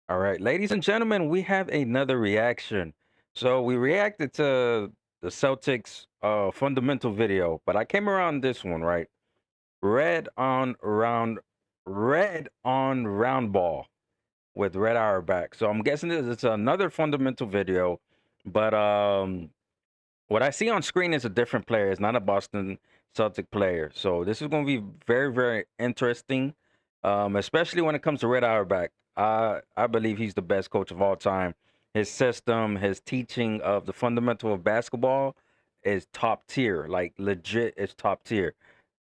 All right, ladies and gentlemen, we have another reaction. So we reacted to the Celtics fundamental video, but I came around this one, right? Red on round red on round ball with Red Auerbach. So I'm guessing it's another fundamental video, but what I see on screen is a different player. It's not a Boston Celtic player. So this is going to be very, very interesting, especially when it comes to Red Auerbach. I believe he's the best coach of all time. His system, his teaching of the fundamental of basketball is top tier, like legit is top tier.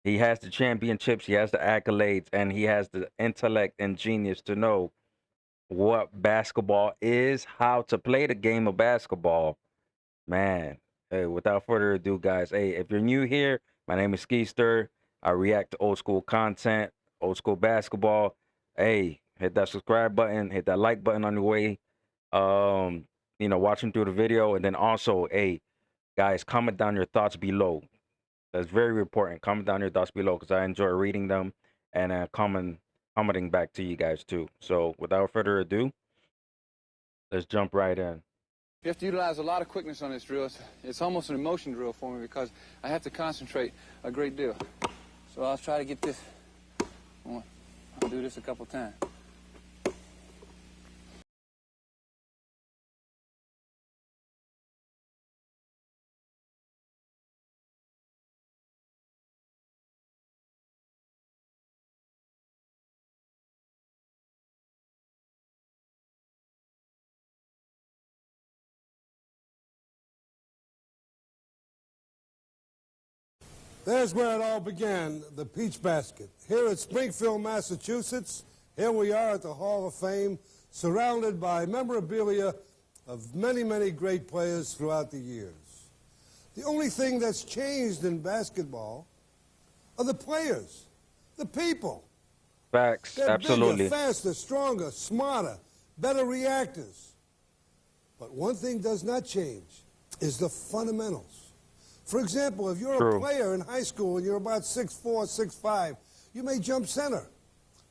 He has the championships, he has the accolades, and he has the intellect and genius to know what basketball is, how to play the game of basketball. Man, hey, without further ado, guys, hey, if you're new here, my name is Skeester. I react to old school content, old school basketball. Hey, hit that subscribe button, hit that like button on your way. Um, watching through the video, and then also, hey, guys, comment down your thoughts below. That's very important. Comment down your thoughts below because I enjoy reading them and commenting back to you guys too. So, without further ado, let's jump right in. You have to utilize a lot of quickness on this drill. It's almost an emotion drill for me because I have to concentrate a great deal. So I'll try to get this. I'll do this a couple times. There's where it all began, the Peach Basket. Here at Springfield, Massachusetts, here we are at the Hall of Fame, surrounded by memorabilia of many, many great players throughout the years. The only thing that's changed in basketball are the players, the people. Facts, They're absolutely. bigger, faster, stronger, smarter, better reactors. But one thing does not change, is the fundamentals. For example, if you're True. a player in high school and you're about 6'4", 6'5", you may jump center.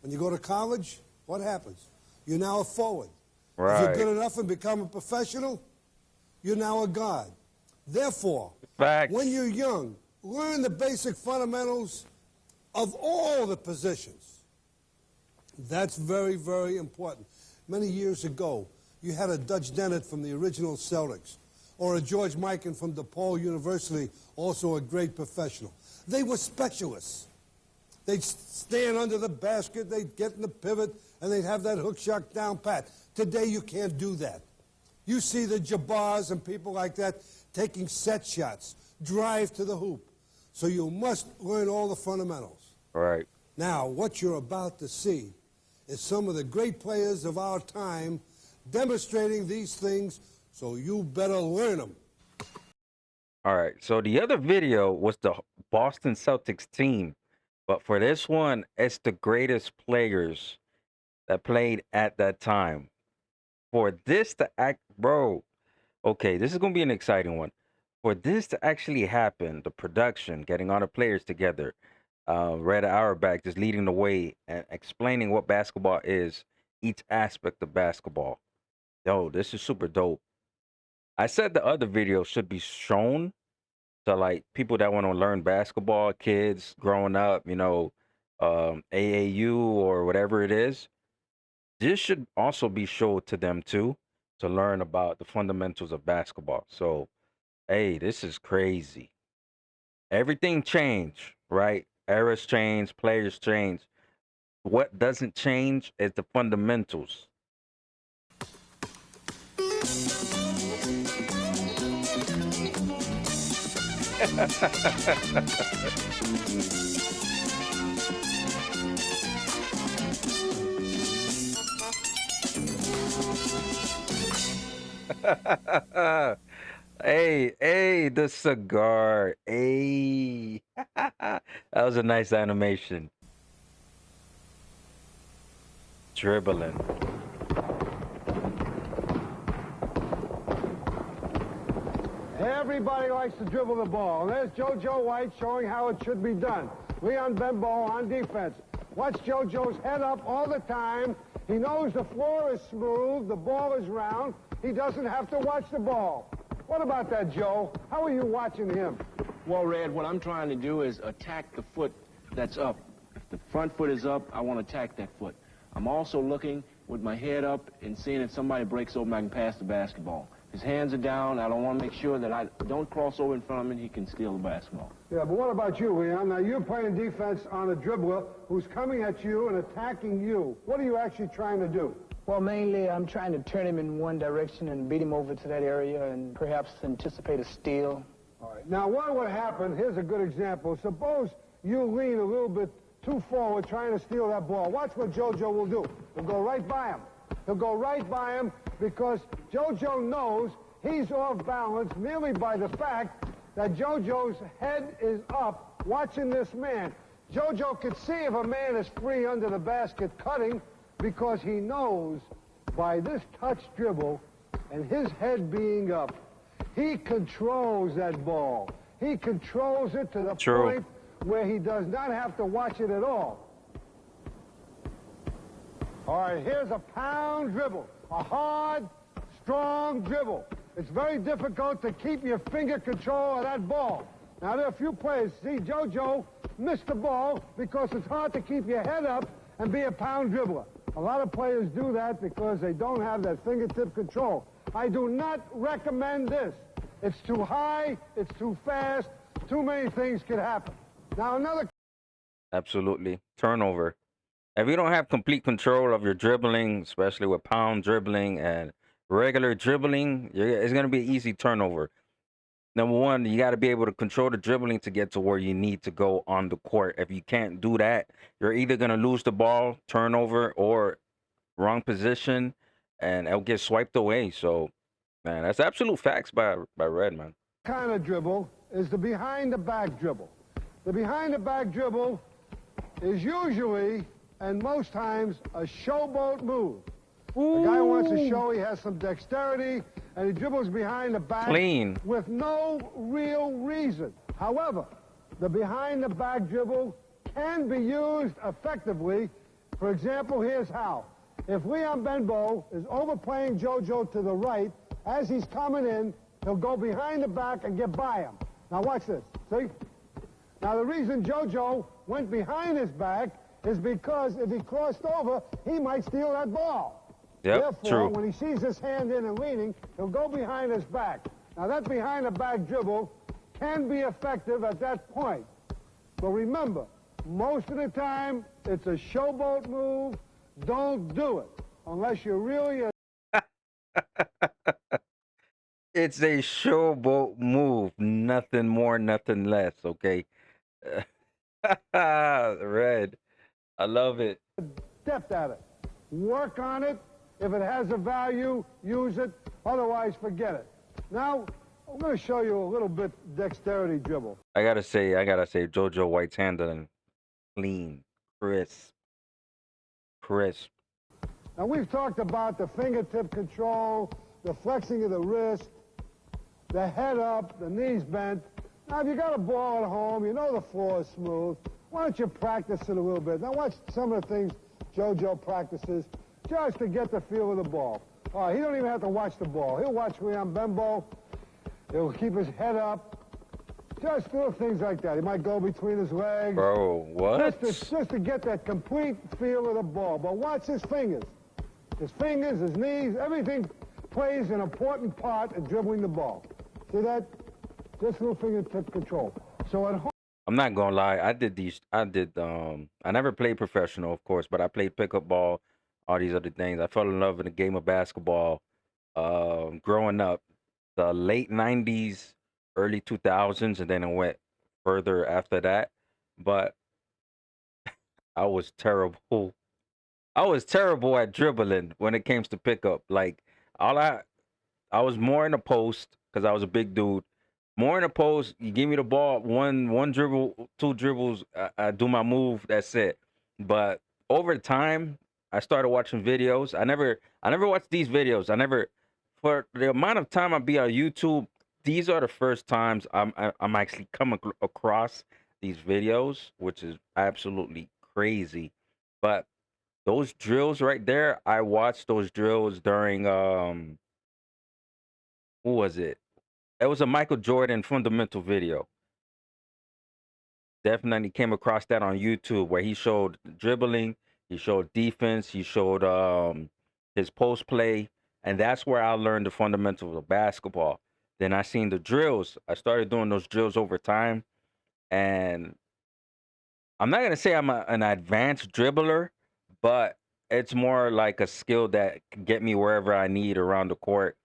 When you go to college, what happens? You're now a forward. If Right. you're good enough and become a professional, you're now a guard. Therefore, Facts. when you're young, learn the basic fundamentals of all the positions. That's very, very important. Many years ago, you had a Dutch Dennett from the original Celtics, or a George Mikan from DePaul University, also a great professional. They were specialists. They'd stand under the basket, they'd get in the pivot, and they'd have that hook shot down pat. Today, you can't do that. You see the Jabars and people like that taking set shots, drive to the hoop. So you must learn all the fundamentals. Right. Now, what you're about to see is some of the great players of our time demonstrating these things, so you better learn them. All right. So the other video was the Boston Celtics team, but for this one, it's the greatest players that played at that time. For this to act, bro, okay, this is going to be an exciting one. For this to actually happen, the production, getting all the players together, Red Auerbach just leading the way and explaining what basketball is, each aspect of basketball. Yo, this is super dope. I said the other video should be shown to like people that want to learn basketball, kids growing up, AAU or whatever it is. This should also be showed to them too to learn about the fundamentals of basketball. So, hey, this is crazy. Everything changed, right? Eras change, players change. What doesn't change is the fundamentals. Hey, hey, the cigar. Hey. That was a nice animation. Dribbling. Everybody likes to dribble the ball. And there's JoJo White showing how it should be done. Leon Bembo on defense. Watch JoJo's head up all the time. He knows the floor is smooth, the ball is round. He doesn't have to watch the ball. What about that, Joe? How are you watching him? Well, Red, what I'm trying to do is attack the foot that's up. If the front foot is up, I want to attack that foot. I'm also looking with my head up and seeing if somebody breaks open, I can pass the basketball. His hands are down. I don't want to make sure that I don't cross over in front of him and he can steal the basketball. Yeah, but what about you, Leon? Now, you're playing defense on a dribbler who's coming at you and attacking you. What are you actually trying to do? Well, mainly I'm trying to turn him in one direction and beat him over to that area and perhaps anticipate a steal. All right. Now, what would happen? Here's a good example. Suppose you lean a little bit too forward trying to steal that ball. Watch what JoJo will do. He'll go right by him. He'll go right by him because JoJo knows he's off balance merely by the fact that JoJo's head is up watching this man. JoJo could see if a man is free under the basket cutting because he knows by this touch dribble and his head being up, he controls that ball. He controls it to the point where he does not have to watch it at all. All right, here's a pound dribble, a hard, strong dribble. It's very difficult to keep your finger control of that ball. Now, there are a few players. See, JoJo missed the ball because it's hard to keep your head up and be a pound dribbler. A lot of players do that because they don't have that fingertip control. I do not recommend this. It's too high, it's too fast, too many things could happen. Now, another... Absolutely. Turnover. If you don't have complete control of your dribbling, especially with pound dribbling and regular dribbling, it's going to be an easy turnover. Number one, you got to be able to control the dribbling to get to where you need to go on the court. If you can't do that, you're either going to lose the ball, turnover, or wrong position, and it'll get swiped away. So, man, that's absolute facts by Red, man. Kind of dribble is the behind-the-back dribble. The behind-the-back dribble is usually, and most times, a showboat move. The guy wants to show he has some dexterity, and he dribbles behind the back with no real reason. However, the behind-the-back dribble can be used effectively. For example, here's how. If Leon Benbow is overplaying JoJo to the right, as he's coming in, he'll go behind the back and get by him. Now watch this, see? Now the reason JoJo went behind his back is because if he crossed over, he might steal that ball. Yep, Therefore, when he sees his hand in and leaning, he'll go behind his back. Now, that behind-the-back dribble can be effective at that point. But remember, most of the time, it's a showboat move. Don't do it unless you're really a... It's a showboat move. Nothing more, nothing less, okay? Red. I love it. Depth at it. Work on it. If it has a value, use it. Otherwise, forget it. Now, I'm going to show you a little bit dexterity dribble. I gotta say, JoJo White's handling clean, crisp. Now, we've talked about the fingertip control, the flexing of the wrist, the head up, the knees bent. Now, if you got a ball at home, you know the floor is smooth. Why don't you practice it a little bit? Now, watch some of the things JoJo practices just to get the feel of the ball. All right, he don't even have to watch the ball. He'll watch Leon Benbow. He'll keep his head up. Just little things like that. He might go between his legs. Bro, what? Just to get that complete feel of the ball. But watch his fingers. His fingers, his knees, everything plays an important part in dribbling the ball. See that? Just little fingertip control. So at home... I'm not gonna lie, I never played professional, of course, but I played pickup ball, all these other things. I fell in love with the game of basketball growing up, the late 90s, early 2000s, and then it went further after that. But I was terrible. I was terrible at dribbling when it came to pickup. Like, I was more in the post because I was a big dude. More in the post, you give me the ball, one dribble, two dribbles, I do my move, that's it. But over time, I started watching videos. I never watched these videos. For the amount of time I be on YouTube, these are the first times I'm actually coming across these videos, which is absolutely crazy. But those drills right there, I watched those drills during who was it? It was a Michael Jordan fundamental video. Definitely came across that on YouTube where he showed dribbling, he showed defense, he showed his post play, and that's where I learned the fundamentals of basketball. Then I seen the drills. I started doing those drills over time, and I'm not gonna say I'm an advanced dribbler, but it's more like a skill that can get me wherever I need around the court.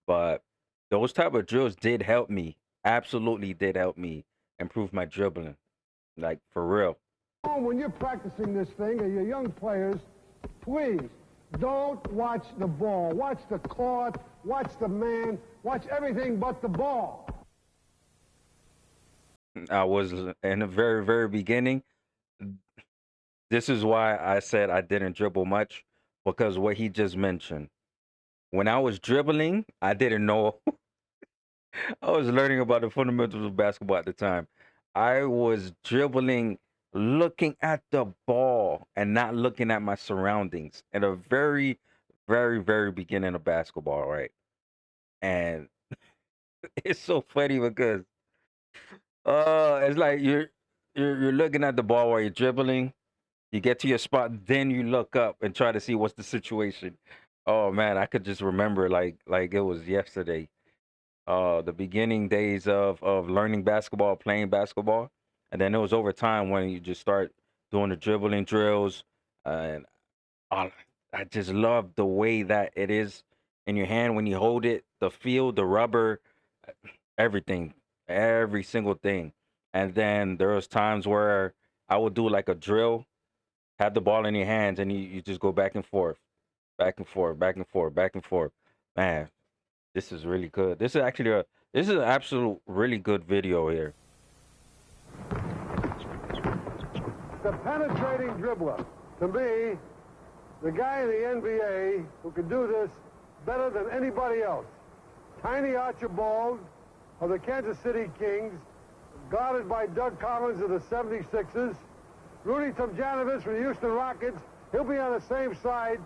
But those type of drills did help me. Absolutely did help me improve my dribbling. Like for real. When you're practicing this thing, or your young players, please don't watch the ball. Watch the court, watch the man, watch everything but the ball. I was in the very, very beginning. This is why I said I didn't dribble much, because what he just mentioned. When I was dribbling, I didn't know. I was learning about the fundamentals of basketball at the time. I was dribbling, looking at the ball and not looking at my surroundings in a very, very, very beginning of basketball, right? And it's so funny because it's like you're looking at the ball while you're dribbling. You get to your spot, then you look up and try to see what's the situation. Oh man, I could just remember like it was yesterday. The beginning days of learning basketball, playing basketball, and then it was over time when you just start doing the dribbling drills, and I, I just love the way that it is in your hand when you hold it, the feel, the rubber, everything, every single thing. And then there was times where I would do like a drill, have the ball in your hands, and you just go back and forth, back and forth, back and forth, back and forth. Man, this is really good. This is an absolute really good video here. The penetrating dribbler, to me, the guy in the NBA who can do this better than anybody else. Tiny Archibald of the Kansas City Kings, guarded by Doug Collins of the 76ers. Rudy Tomjanovich from the Houston Rockets. He'll be on the same side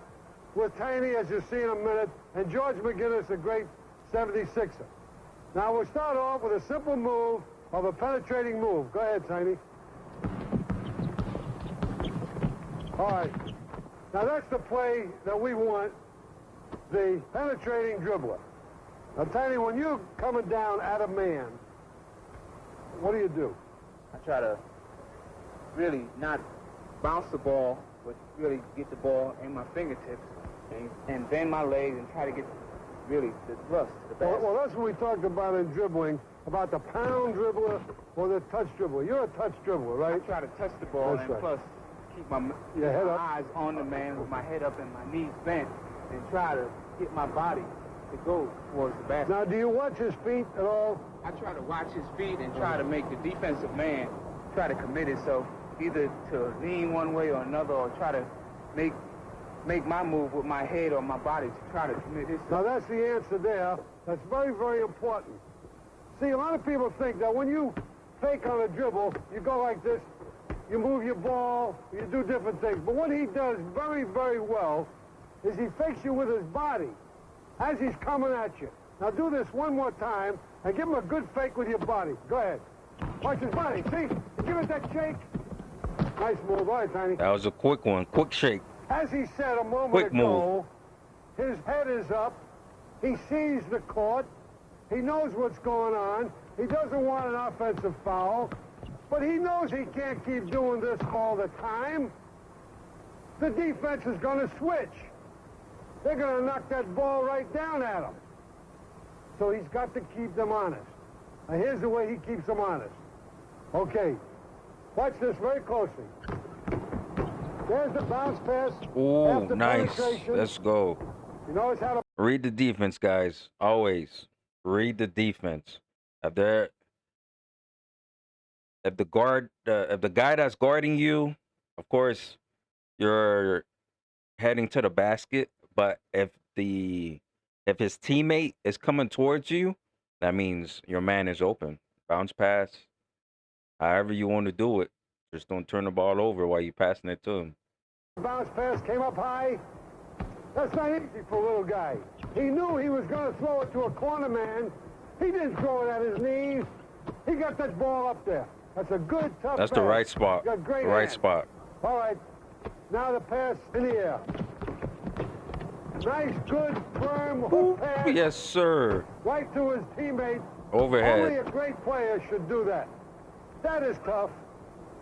with Tiny, as you'll see in a minute, and George McGinnis, a great 76er. Now we'll start off with a simple move of a penetrating move. Go ahead, Tiny. All right. Now that's the play that we want, the penetrating dribbler. Now, Tiny, when you're coming down at a man, what do? I try to really not bounce the ball, but really get the ball in my fingertips and bend my legs and try to get really the thrust to the basket. Well, that's what we talked about in dribbling, about the pound dribbler or the touch dribbler. You're a touch dribbler, right? I try to touch the ball That's and right. plus keep my head up. eyes on the man with my head up and my knees bent and try to get my body to go towards the basket. Now, do you watch his feet at all? I try to watch his feet and try to make the defensive man try to commit himself either to lean one way or another, or try to make my move with my head or my body to try to commit himself. Now, that's the answer there. That's very, very important. See, a lot of people think that when you fake on a dribble, you go like this, you move your ball, you do different things. But what he does very, very well is he fakes you with his body as he's coming at you. Now do this one more time and give him a good fake with your body. Go ahead. Watch his body. See? Give it that shake. Nice move. All right, Tiny. That was a quick one, quick shake. As he said a moment Quick ago, his head is up. He sees the court. He knows what's going on. He doesn't want an offensive foul, but he knows he can't keep doing this all the time. The defense is going to switch. They're going to knock that ball right down at him. So he's got to keep them honest. Now, here's the way he keeps them honest. Okay. Watch this very closely. There's the bounce pass. Ooh, after nice. penetration. Let's go. You notice how to Read the defense, guys. Always read the defense. If the guy that's guarding you, of course, you're heading to the basket. But if his teammate is coming towards you, that means your man is open. Bounce pass, however you want to do it. Just don't turn the ball over while you're passing it to him. Bounce pass came up high. That's not easy for a little guy. He knew he was going to throw it to a corner man. He didn't throw it at his knees. He got that ball up there. That's a good, tough That's pass. the right spot. Got great The right hands. spot. All right. Now the pass in the air. Nice, good, firm hook pass. Yes, sir. Right to his teammate. Overhead. Only a great player should do that. That is tough.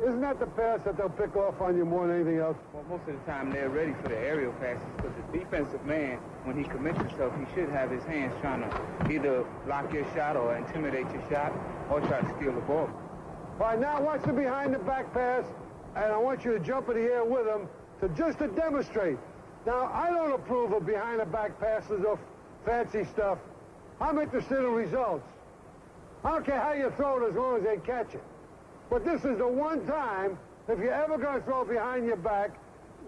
Isn't that the pass that they'll pick off on you more than anything else? Well, most of the time they're ready for the aerial passes because the defensive man, when he commits himself, he should have his hands trying to either block your shot or intimidate your shot or try to steal the ball. All right, now watch the behind-the-back pass, and I want you to jump in the air with him just to demonstrate. Now, I don't approve of behind-the-back passes or fancy stuff. I'm interested in results. I don't care how you throw it as long as they catch it. But this is the one time, if you're ever going to throw it behind your back,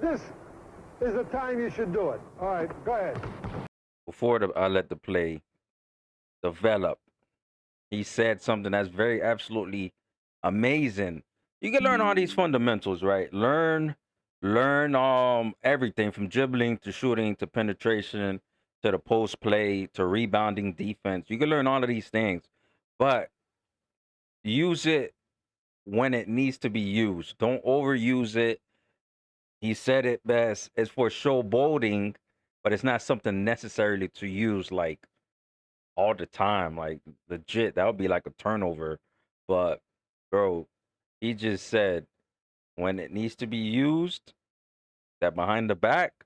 this is the time you should do it. All right, go ahead. Before I let the play develop, he said something that's very absolutely amazing. You can learn all these fundamentals, right? Learn everything from dribbling to shooting to penetration to the post play to rebounding defense. You can learn all of these things, but use it when it needs to be used. Don't overuse it. He said it best. It's for showboating, but it's not something necessarily to use like all the time. Like legit, that would be like a turnover. But bro, he just said when it needs to be used, that behind the back,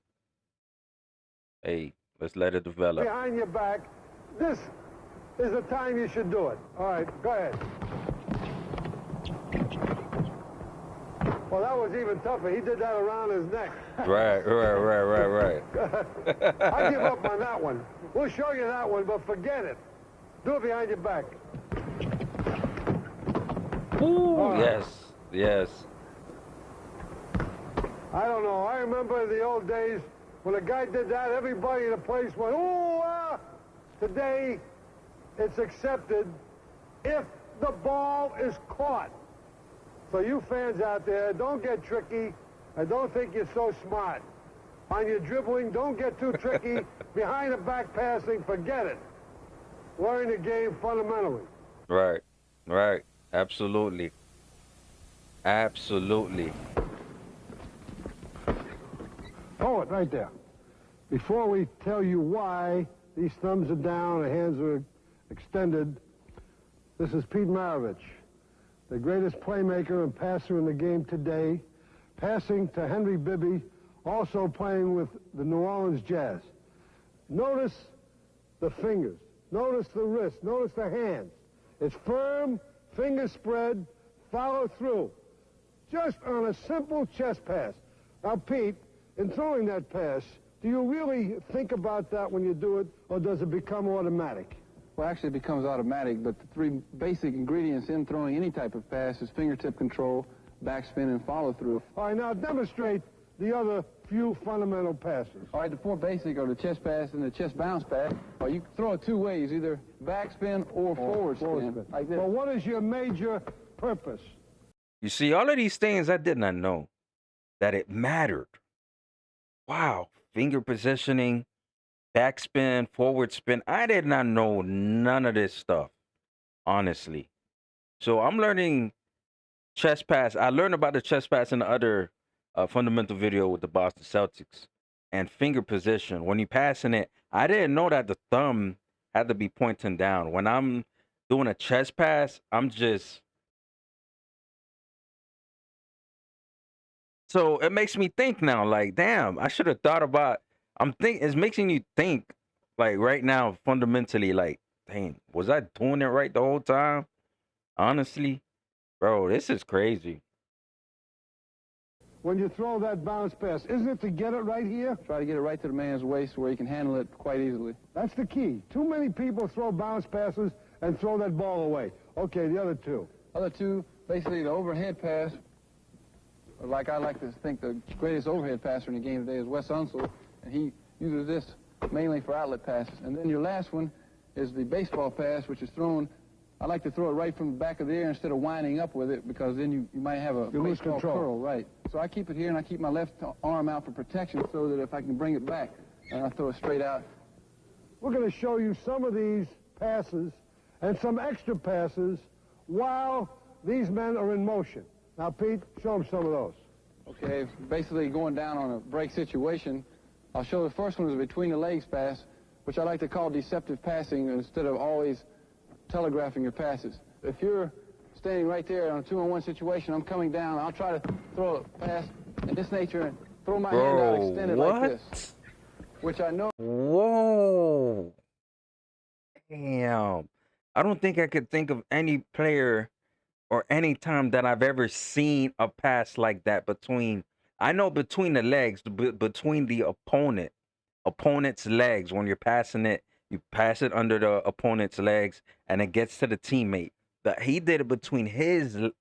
hey, let's let it develop. Behind your back, this is the time you should do it. All right, go ahead. Well, that was even tougher. He did that around his neck. Right. I give up on that one. We'll show you that one, but forget it. Do it behind your back. Ooh, yes. I don't know. I remember in the old days when a guy did that, everybody in the place went, ooh, ah. Today, it's accepted if the ball is caught. So you fans out there, don't get tricky and don't think you're so smart. On your dribbling, don't get too tricky. Behind the back passing, forget it. Learn the game fundamentally. Right. Absolutely. Hold it right there. Before we tell you why these thumbs are down, the hands are extended, this is Pete Maravich, the greatest playmaker and passer in the game today, passing to Henry Bibby, also playing with the New Orleans Jazz. Notice the fingers, notice the wrist, notice the hands. It's firm, fingers spread, follow through. Just on a simple chest pass. Now, Pete, in throwing that pass, do you really think about that when you do it, or does it become automatic? Well, actually, it becomes automatic, but the three basic ingredients in throwing any type of pass is fingertip control, backspin, and follow-through. All right, now demonstrate the other few fundamental passes. All right, the four basic are the chest pass and the chest bounce pass. Or you throw it two ways, either backspin or forward spin, like this. Well, what is your major purpose? You see, all of these things I did not know that it mattered. Wow, finger positioning, backspin, forward spin. I did not know none of this stuff, honestly. So I'm learning chest pass. I learned about the chest pass in the other fundamental video with the Boston Celtics and finger position. When you're passing it, I didn't know that the thumb had to be pointing down. When I'm doing a chest pass, I'm just... So it makes me think now, like, damn, I should have thought about... It's making you think, like, right now, fundamentally, like, dang, was I doing it right the whole time? Honestly, bro, this is crazy. When you throw that bounce pass, isn't it to get it right here? Try to get it right to the man's waist where he can handle it quite easily. That's the key. Too many people throw bounce passes and throw that ball away. Okay, the other two. Other two, basically the overhead pass, like I like to think the greatest overhead passer in the game today is Wes Unseld, and he uses this mainly for outlet passes. And then your last one is the baseball pass, which is thrown I like to throw it right from the back of the ear instead of winding up with it, because then you might have a You lose baseball control. curl, right? So I keep it here, and I keep my left arm out for protection, so that if I can bring it back, and I throw it straight out. We're going to show you some of these passes and some extra passes while these men are in motion. Now, Pete, show them some of those. Okay, basically going down on a break situation, I'll show the first one is a between the legs pass, which I like to call deceptive passing instead of always telegraphing your passes. If you're standing right there on a 2-on-1 situation, I'm coming down, I'll try to throw a pass in this nature and throw my hand out extended like this, which I know. Whoa. Damn. I don't think I could think of any player or any time that I've ever seen a pass like that between, I know between the legs, between the opponent's legs. When you're passing it, you pass it under the opponent's legs and it gets to the teammate. But he did it between he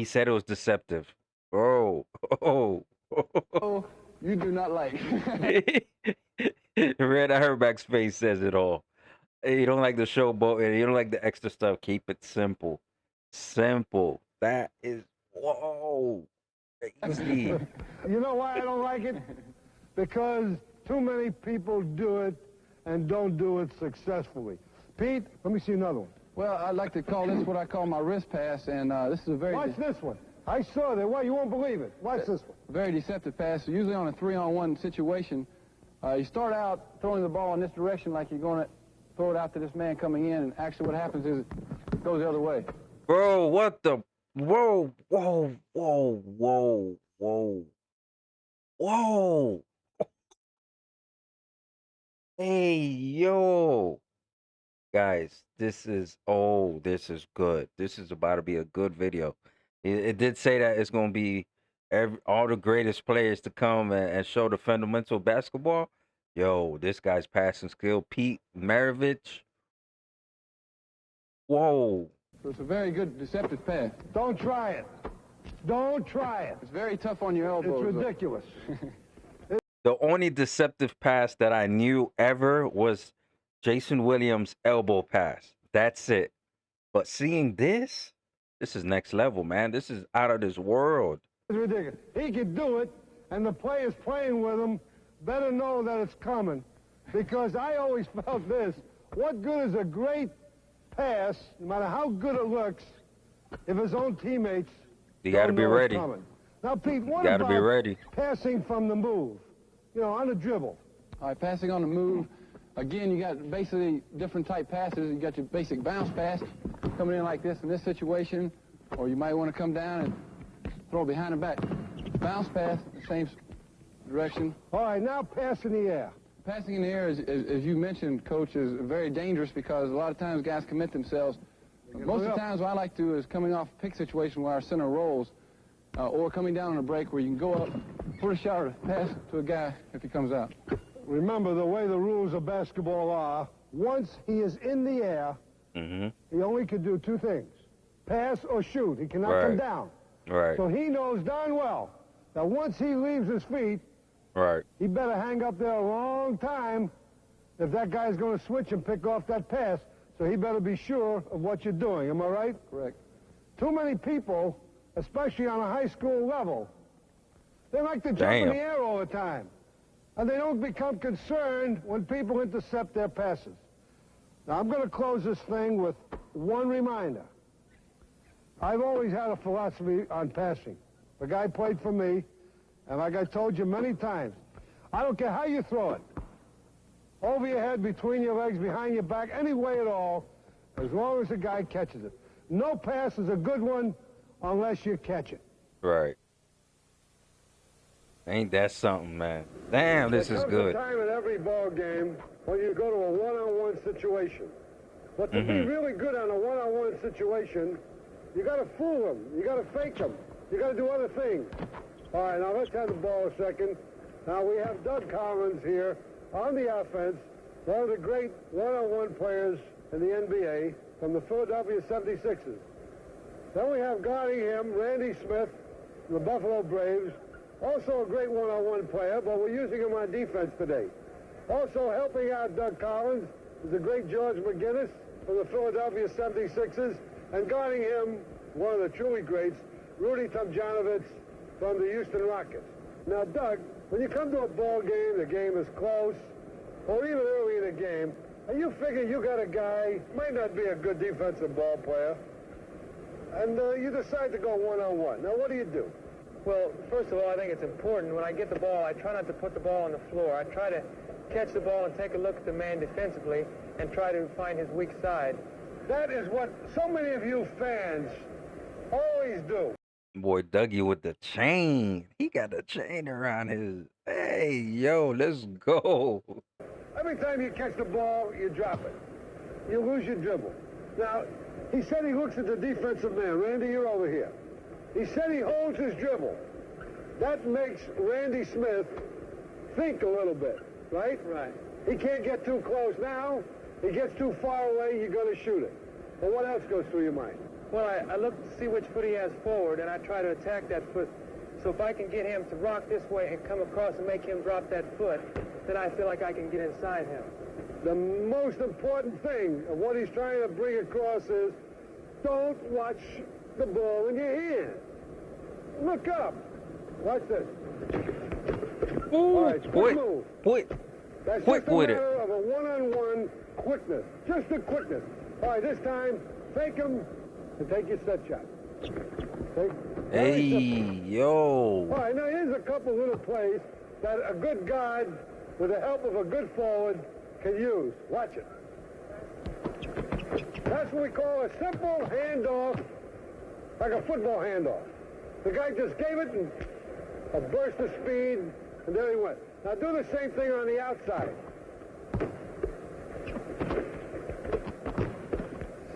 said it was deceptive. Oh. Oh, you do not like. Red Auerbach's face says it all. You don't like the showboat and you don't like the extra stuff. Keep it simple. Simple. That is, whoa. Easy. You know why I don't like it? Because too many people do it and don't do it successfully. Pete, let me see another one. Well, I like to call this what I call my wrist pass, and this is a very Watch this one. I saw that. Well, you won't believe it. Watch this one. very deceptive pass. Usually on a 3-on-1 situation, you start out throwing the ball in this direction like you're going to throw it out to this man coming in, and actually what happens is it goes the other way. Bro, what the? Whoa. Hey, yo. Guys, this is good. This is about to be a good video. It did say that it's going to be all the greatest players to come and show the fundamental basketball. Yo, this guy's passing skill. Pete Maravich. Whoa. So it's a very good deceptive pass. Don't try it. Don't try it. It's very tough on your elbows. It's ridiculous. The only deceptive pass that I knew ever was Jason Williams' elbow pass. That's it. But seeing this is next level, man. This is out of this world. It's ridiculous. He could do it, and the players playing with him better know that it's coming. Because I always felt this. What good is a great pass, no matter how good it looks, if his own teammates You got to don't be know it's ready. coming? Now, Pete, what You got to about be ready. passing from the move? You know, on a dribble. All right, passing on the move. Again, you got basically different type passes. You got your basic bounce pass coming in like this in this situation, or you might want to come down and throw it behind the back. Bounce pass, the same direction. All right, now pass in the air. Passing in the air, as you mentioned, Coach, is very dangerous because a lot of times guys commit themselves. Most of the times what I like to do is coming off a pick situation where our center rolls, or coming down on a break where you can go up, put a shot or pass to a guy if he comes out. Remember, the way the rules of basketball are, once he is in the air, he only could do two things, pass or shoot. He cannot come down. Right. So he knows darn well that once he leaves his feet, Right. he better hang up there a long time if that guy's going to switch and pick off that pass. So he better be sure of what you're doing. Am I right? Correct. Too many people, especially on a high school level, they like to jump in the air all the time. And they don't become concerned when people intercept their passes. Now, I'm going to close this thing with one reminder. I've always had a philosophy on passing. The guy played for me, and like I told you many times, I don't care how you throw it. Over your head, between your legs, behind your back, any way at all, as long as the guy catches it. No pass is a good one unless you catch it. Right. Ain't that something, man? Damn, this is good. There comes a time in every ball game when you go to a one-on-one situation. But to be really good on a one-on-one situation, you got to fool them. You got to fake them. You got to do other things. All right, now let's have the ball a second. Now we have Doug Collins here on the offense, one of the great one-on-one players in the NBA from the Philadelphia 76ers. Then we have guarding him, Randy Smith, from the Buffalo Braves. Also a great one-on-one player, but we're using him on defense today. Also helping out Doug Collins is the great George McGinnis from the Philadelphia 76ers, and guarding him, one of the truly greats, Rudy Tomjanovich from the Houston Rockets. Now, Doug, when you come to a ball game, the game is close, or even early in the game, and you figure you got a guy, might not be a good defensive ball player, and you decide to go one-on-one. Now, what do you do? Well, first of all, I think it's important. When I get the ball, I try not to put the ball on the floor. I try to catch the ball and take a look at the man defensively and try to find his weak side. That is what so many of you fans always do. Boy, Dougie with the chain. He got the chain around his. Hey, yo, let's go. Every time you catch the ball, you drop it. You lose your dribble. Now, he said he looks at the defensive man. Randy, you're over here. He said he holds his dribble. That makes Randy Smith think a little bit, right? Right. He can't get too close now. He gets too far away, you're going to shoot it. But what else goes through your mind? Well, I look to see which foot he has forward, and I try to attack that foot. So if I can get him to rock this way and come across and make him drop that foot, then I feel like I can get inside him. The most important thing of what he's trying to bring across is don't watch the ball in your hand. Look up. Watch this. Ooh, All right, quick move. Quick. That's Quick just a with it. matter of a one-on-one quickness. Just a quickness. All right, this time, fake him and take your set shot. Okay? Very simple. Hey, yo. All right, now here's a couple little plays that a good guard with the help of a good forward can use. Watch it. That's what we call a simple handoff, like a football handoff. The guy just gave it and a burst of speed, and there he went. Now do the same thing on the outside.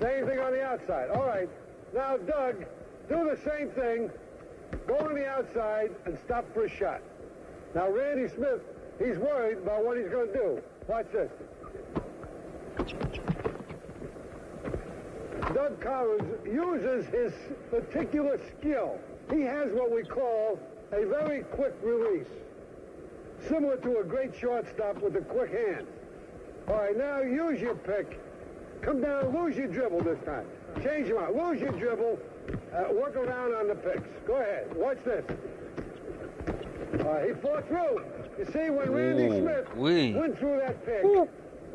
Same thing on the outside. All right. Now, Doug, do the same thing. Go on the outside and stop for a shot. Now, Randy Smith, he's worried about what he's going to do. Watch this. Doug Collins uses his particular skill. He has what we call a very quick release, similar to a great shortstop with a quick hand. All right, now use your pick. Come down, lose your dribble this time. Change them out. Lose your dribble. Work around on the picks. Go ahead. Watch this. All right, he fought through. You see, when Randy Smith went through that pick,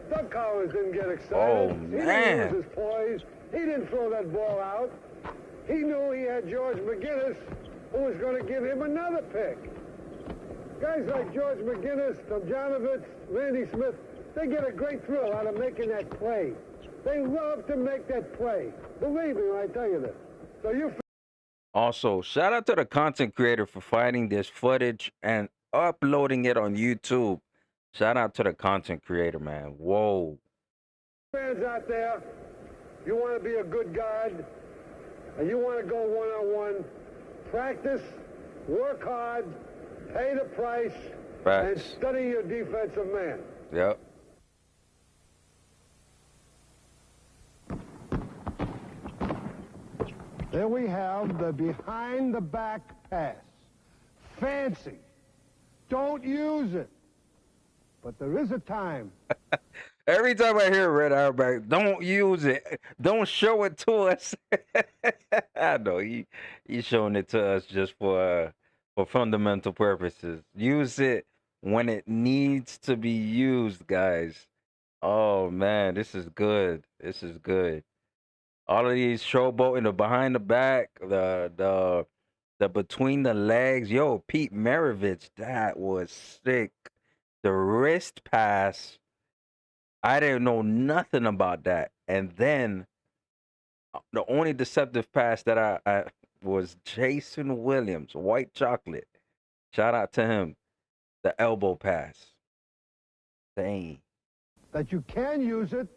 Doug Collins didn't get excited. Oh, He man. didn't lose his poise. He didn't throw that ball out. He knew he had George McGinnis, who was going to give him another pick. Guys like George McGinnis, Tomjanovich, Randy Smith, they get a great thrill out of making that play. They love to make that play. Believe me when I tell you this. So you... Also, shout out to the content creator for finding this footage and uploading it on YouTube. Shout out to the content creator, man. Whoa. Fans out there, you want to be a good guard, and you want to go one-on-one, practice, work hard, pay the price, and Facts. study your defensive man. Yep. There we have the behind-the-back pass. Fancy. Don't use it. But there is a time. Every time I hear Red Auerbach, don't use it. Don't show it to us. I know he's showing it to us just for fundamental purposes. Use it when it needs to be used, guys. Oh man, this is good. This is good. All of these showboating, the behind the back, the between the legs. Yo, Pete Maravich, that was sick. The wrist pass. I didn't know nothing about that. And then the only deceptive pass that I was Jason Williams, white chocolate. Shout out to him. The elbow pass. Dang. That you can use it,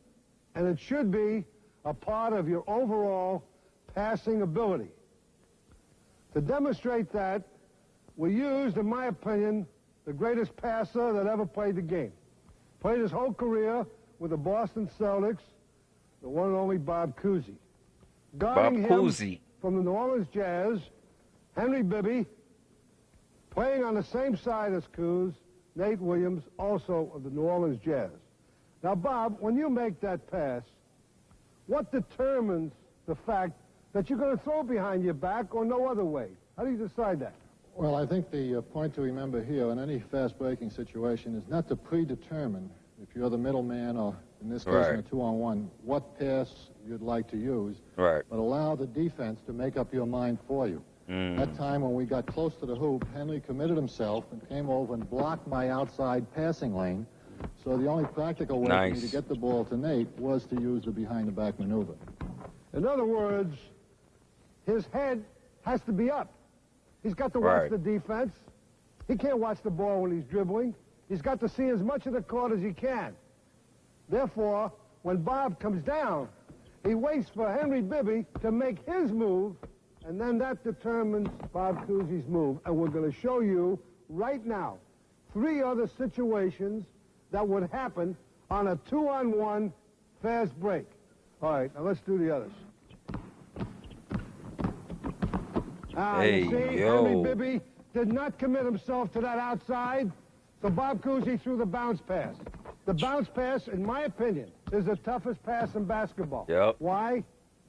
and it should be a part of your overall passing ability. To demonstrate that, we used, in my opinion, the greatest passer that ever played the game. Played his whole career with the Boston Celtics, the one and only Bob Cousy. Guarding him Cousy. from the New Orleans Jazz, Henry Bibby, playing on the same side as Coos, Nate Williams, also of the New Orleans Jazz. Now, Bob, when you make that pass, What determines the fact that you're going to throw behind your back or no other way? How do you decide that? Well, I think the point to remember here in any fast-breaking situation is not to predetermine, if you're the middleman or, in this case, in a two-on-one, what pass you'd like to use, but allow the defense to make up your mind for you. That time when we got close to the hoop, Henry committed himself and came over and blocked my outside passing lane. So the only practical way for me to get the ball to Nate was to use the behind-the-back maneuver. In other words, his head has to be up. He's got to watch the defense. He can't watch the ball when he's dribbling. He's got to see as much of the court as he can. Therefore, when Bob comes down, he waits for Henry Bibby to make his move, and then that determines Bob Cousy's move. And we're going to show you right now 3 other situations that would happen on a 2-on-1 fast break. All right, now let's do the others. You see, Henry Bibby did not commit himself to that outside, so Bob Cousy threw the bounce pass. The bounce pass, in my opinion, is the toughest pass in basketball. Why?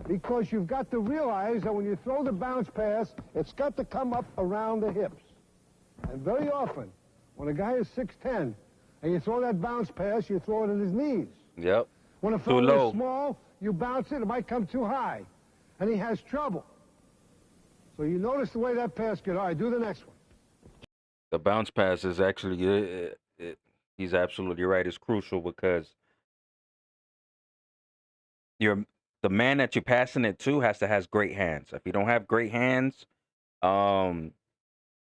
Because you've got to realize that when you throw the bounce pass, it's got to come up around the hips. And very often, when a guy is 6'10", and you throw that bounce pass, you throw it at his knees. When a fellow is small, you bounce it might come too high, and he has trouble. So you notice the way that pass gets. All right, do the next one. The bounce pass is actually, he's absolutely right. It's crucial because the man that you're passing it to has to have great hands. If you don't have great hands, now,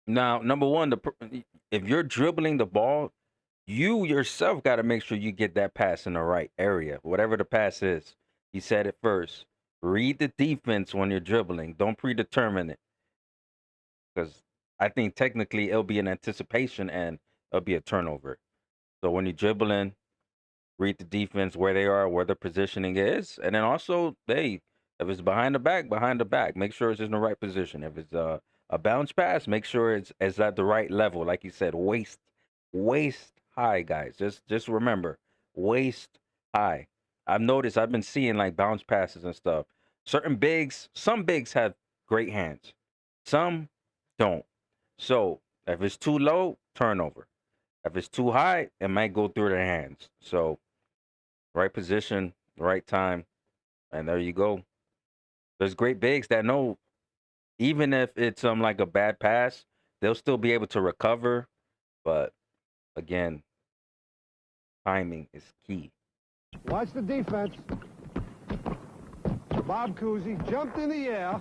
number one, if you're dribbling the ball, you yourself got to make sure you get that pass in the right area, whatever the pass is. He said it first. Read the defense when you're dribbling. Don't predetermine it. Because I think technically it'll be an anticipation and it'll be a turnover. So when you're dribbling, read the defense, where they are, where the positioning is. And then also, hey, if it's behind the back, make sure it's in the right position. If it's a bounce pass, make sure it's at the right level. Like you said, waist high, guys. Just remember, waist high. I've noticed, I've been seeing like bounce passes and stuff. Some bigs have great hands. Some don't. So if it's too low, turnover. If it's too high, it might go through their hands. So right position, right time, and there you go. There's great bigs that know even if it's like a bad pass, they'll still be able to recover. But again, timing is key. Watch the defense. Bob Cousy jumped in the air.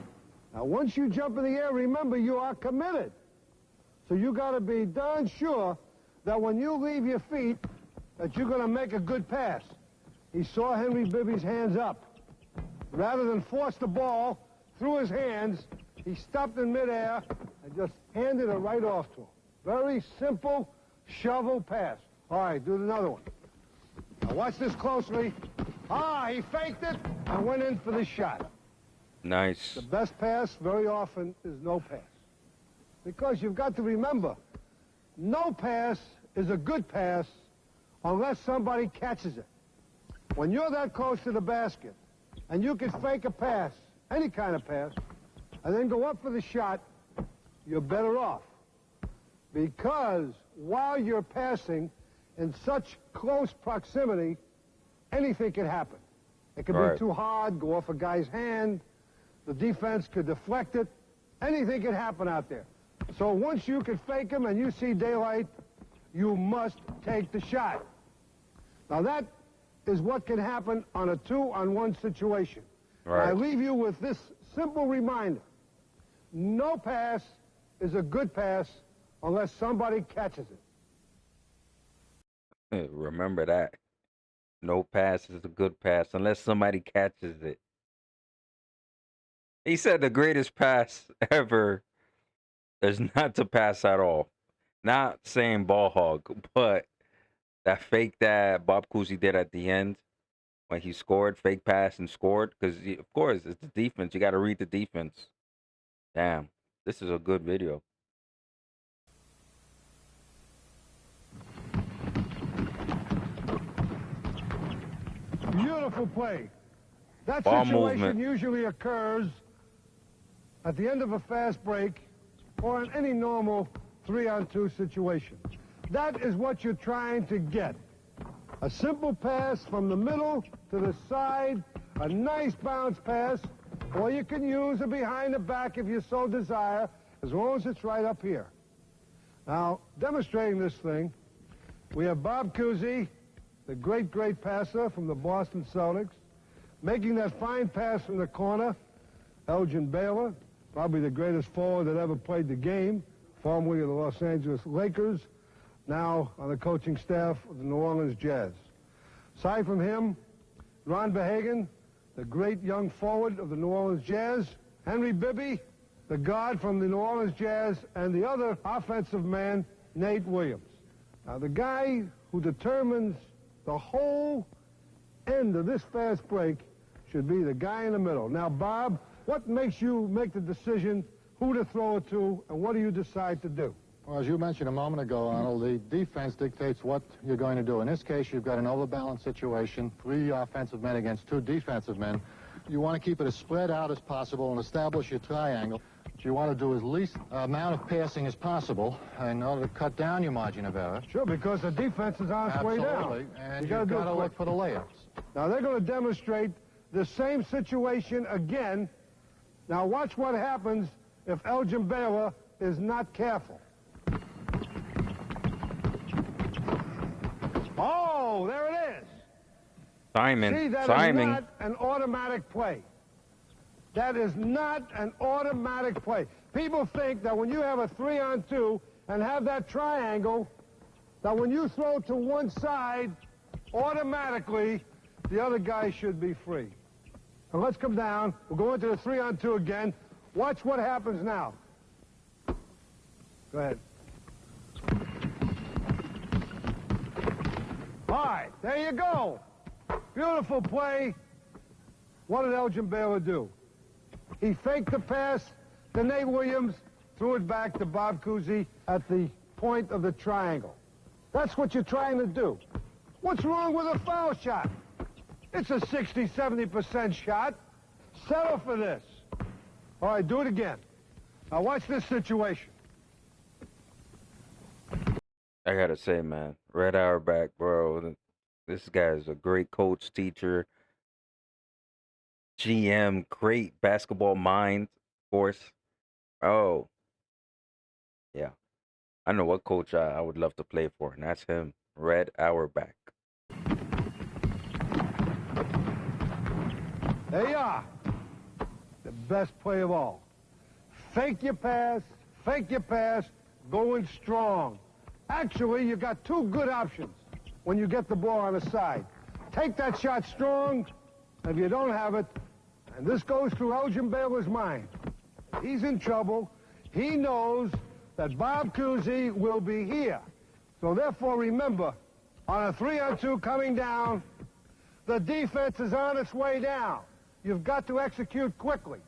Now, once you jump in the air, remember, you are committed. So you got to be darn sure that when you leave your feet, that you're going to make a good pass. He saw Henry Bibby's hands up. Rather than force the ball through his hands, he stopped in midair and just handed it right off to him. Very simple shovel pass. All right, do another one. Now watch this closely. He faked it and went in for the shot. Nice. The best pass very often is no pass. Because you've got to remember, no pass is a good pass unless somebody catches it. When you're that close to the basket and you can fake a pass, any kind of pass, and then go up for the shot, you're better off. Because while you're passing in such close proximity, anything can happen. It could be too hard, go off a guy's hand, the defense could deflect it. Anything can happen out there. So once you can fake him and you see daylight, you must take the shot. Now that is what can happen on a 2-on-1 situation. I leave you with this simple reminder. No pass is a good pass unless somebody catches it. Remember that. No pass is a good pass unless somebody catches it. He said the greatest pass ever is not to pass at all. Not saying ball hog, but that fake that Bob Cousy did at the end when he scored, fake pass and scored. Because, of course, it's the defense. You got to read the defense. Damn, this is a good video. Beautiful play. That ball situation movement. usually occurs at the end of a fast break or in any normal 3-on-2 situation. That is what you're trying to get. A simple pass from the middle to the side, a nice bounce pass, or you can use a behind the back if you so desire, as long as it's right up here. Now, demonstrating this thing, we have Bob Cousy, the great, great passer from the Boston Celtics, making that fine pass from the corner. Elgin Baylor, probably the greatest forward that ever played the game, formerly of the Los Angeles Lakers, now on the coaching staff of the New Orleans Jazz. Aside from him, Ron Verhagen, the great young forward of the New Orleans Jazz, Henry Bibby, the guard from the New Orleans Jazz, and the other offensive man, Nate Williams. Now, the guy who determines the whole end of this fast break should be the guy in the middle. Now, Bob, what makes you make the decision who to throw it to, and what do you decide to do? Well, as you mentioned a moment ago, Arnold, the defense dictates what you're going to do. In this case, you've got an overbalanced situation, 3 offensive men against 2 defensive men. You want to keep it as spread out as possible and establish your triangle. What you want to do is least amount of passing as possible in order to cut down your margin of error. Sure, because the defense is on its way down. Absolutely, and you've got to look for the layups. Now, they're going to demonstrate the same situation again. Now, watch what happens if Elgin Baylor is not careful. Oh, there it is. Timing. See, that Timing. is not an automatic play. That is not an automatic play. People think that when you have a 3-on-2 and have that triangle, that when you throw to one side, automatically the other guy should be free. Now let's come down. We'll go into the 3-on-2 again. Watch what happens now. Go ahead. All right, there you go. Beautiful play. What did Elgin Baylor do? He faked the pass to Nate Williams, threw it back to Bob Cousy at the point of the triangle. That's what you're trying to do. What's wrong with a foul shot? It's a 60, 70% shot. Settle for this. All right, do it again. Now watch this situation. I gotta say, man, Red Auerbach, bro. This guy is a great coach, teacher, GM, great basketball mind, of course. Oh, yeah. I know what coach I would love to play for, and that's him, Red Auerbach. There you are. The best play of all. Fake your pass, going strong. Actually, you got 2 good options when you get the ball on the side. Take that shot strong. If you don't have it, and this goes through Elgin Baylor's mind, he's in trouble. He knows that Bob Cousy will be here. So therefore, remember, on a 3-on-2 coming down, the defense is on its way down. You've got to execute quickly.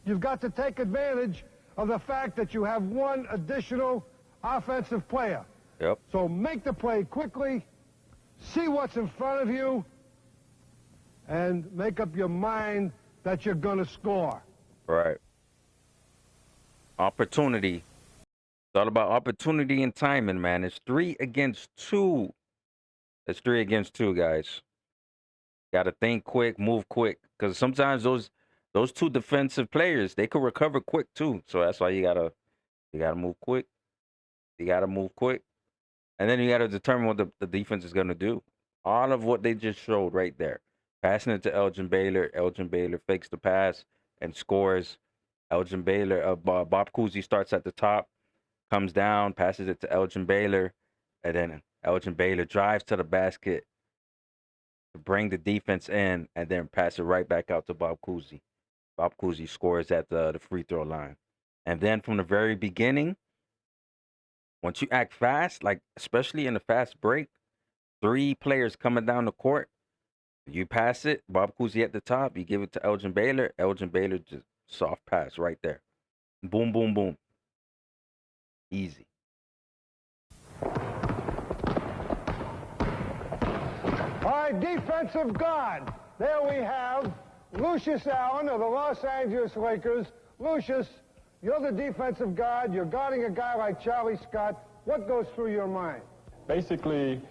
You've got to take advantage of the fact that you have 1 additional offensive player. Yep. So make the play quickly, see what's in front of you, and make up your mind that you're going to score. Right. Opportunity. It's all about opportunity and timing, man. It's 3 against 2. It's 3 against 2, guys. Got to think quick, move quick, because sometimes those 2 defensive players, they could recover quick too. So that's why you gotta move quick. You gotta move quick, and then you gotta determine what the defense is gonna do. All of what they just showed right there, passing it to Elgin Baylor. Elgin Baylor fakes the pass and scores. Elgin Baylor, Bob Cousy starts at the top, comes down, passes it to Elgin Baylor, and then Elgin Baylor drives to the basket to bring the defense in, and then pass it right back out to Bob Cousy. Bob Cousy scores at the free throw line. And then from the very beginning, once you act fast, like especially in the fast break, 3 players coming down the court, you pass it, Bob Cousy at the top, you give it to Elgin Baylor. Elgin Baylor just soft pass right there. Boom, boom, boom. Easy. All right, defensive guard. There we have Lucius Allen of the Los Angeles Lakers. Lucius, you're the defensive guard. You're guarding a guy like Charlie Scott. What goes through your mind? Basically,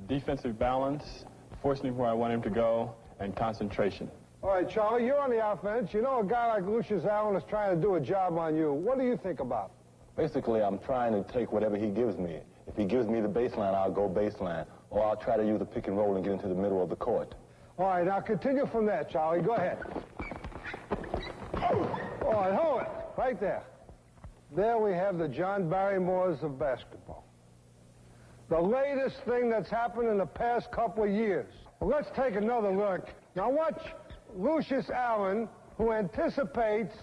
defensive balance, forcing him where I want him to go, and concentration. All right, Charlie, you're on the offense. You know a guy like Lucius Allen is trying to do a job on you. What do you think about? Basically, I'm trying to take whatever he gives me. If he gives me the baseline, I'll go baseline. Or I'll try to use a pick and roll and get into the middle of the court. All right, now continue from there, Charlie. Go ahead. All right, hold it. Right there. There we have the John Barrymores of basketball. The latest thing that's happened in the past couple of years. Well, let's take another look. Now watch Lucius Allen, who anticipates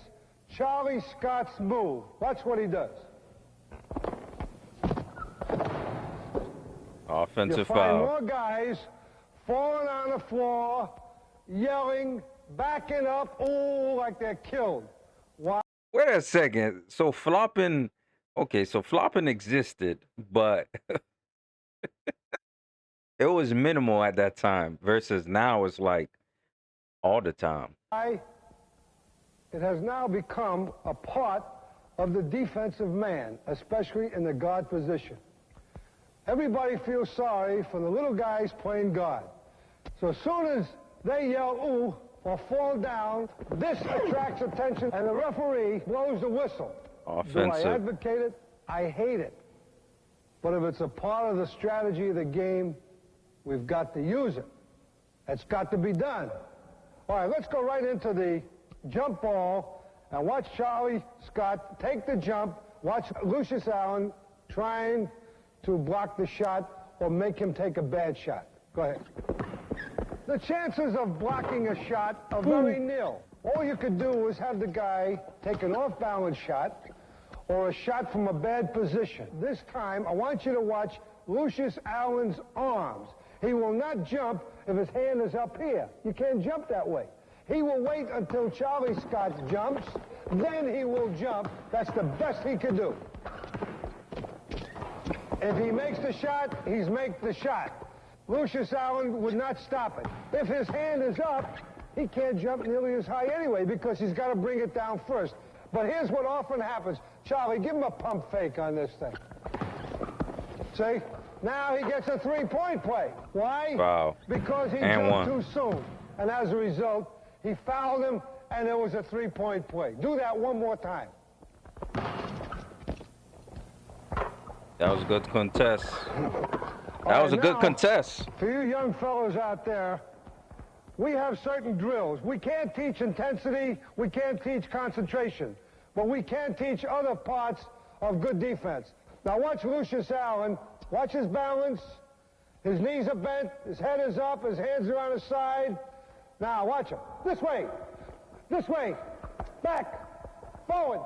Charlie Scott's move. Watch what he does. Offensive foul. You find foul. more guys falling on the floor, yelling, backing up, ooh, like they're killed. Why? Wait a second. So flopping, okay, so flopping existed, but it was minimal at that time versus now it's like all the time. It has now become a part of the defensive man, especially in the guard position. Everybody feels sorry for the little guys playing guard. So as soon as they yell, ooh, or fall down, this attracts attention, and the referee blows the whistle. Offensive. Do I advocate it? I hate it. But if it's a part of the strategy of the game, we've got to use it. It's got to be done. All right, let's go right into the jump ball and watch Charlie Scott take the jump. Watch Lucius Allen trying to block the shot or make him take a bad shot. Go ahead. The chances of blocking a shot are very nil. All you could do is have the guy take an off-balance shot or a shot from a bad position. This time, I want you to watch Lucius Allen's arms. He will not jump if his hand is up here. You can't jump that way. He will wait until Charlie Scott jumps, then he will jump. That's the best he can do. If he makes the shot, he's make the shot. Lucius Allen would not stop it. If his hand is up, he can't jump nearly as high anyway because he's got to bring it down first. But here's what often happens. Charlie, give him a pump fake on this thing. See? Now he gets a three-point play. Why? Wow. Because he And jumped one. too soon. And as a result, he fouled him, and it was a three-point play. Do that one more time. That was a good contest. That was a good contest. For you young fellows out there, we have certain drills. We can't teach intensity, we can't teach concentration, but we can teach other parts of good defense. Now watch Lucius Allen. Watch his balance. His knees are bent, his head is up, his hands are on his side. Now watch him. This way, back, forward.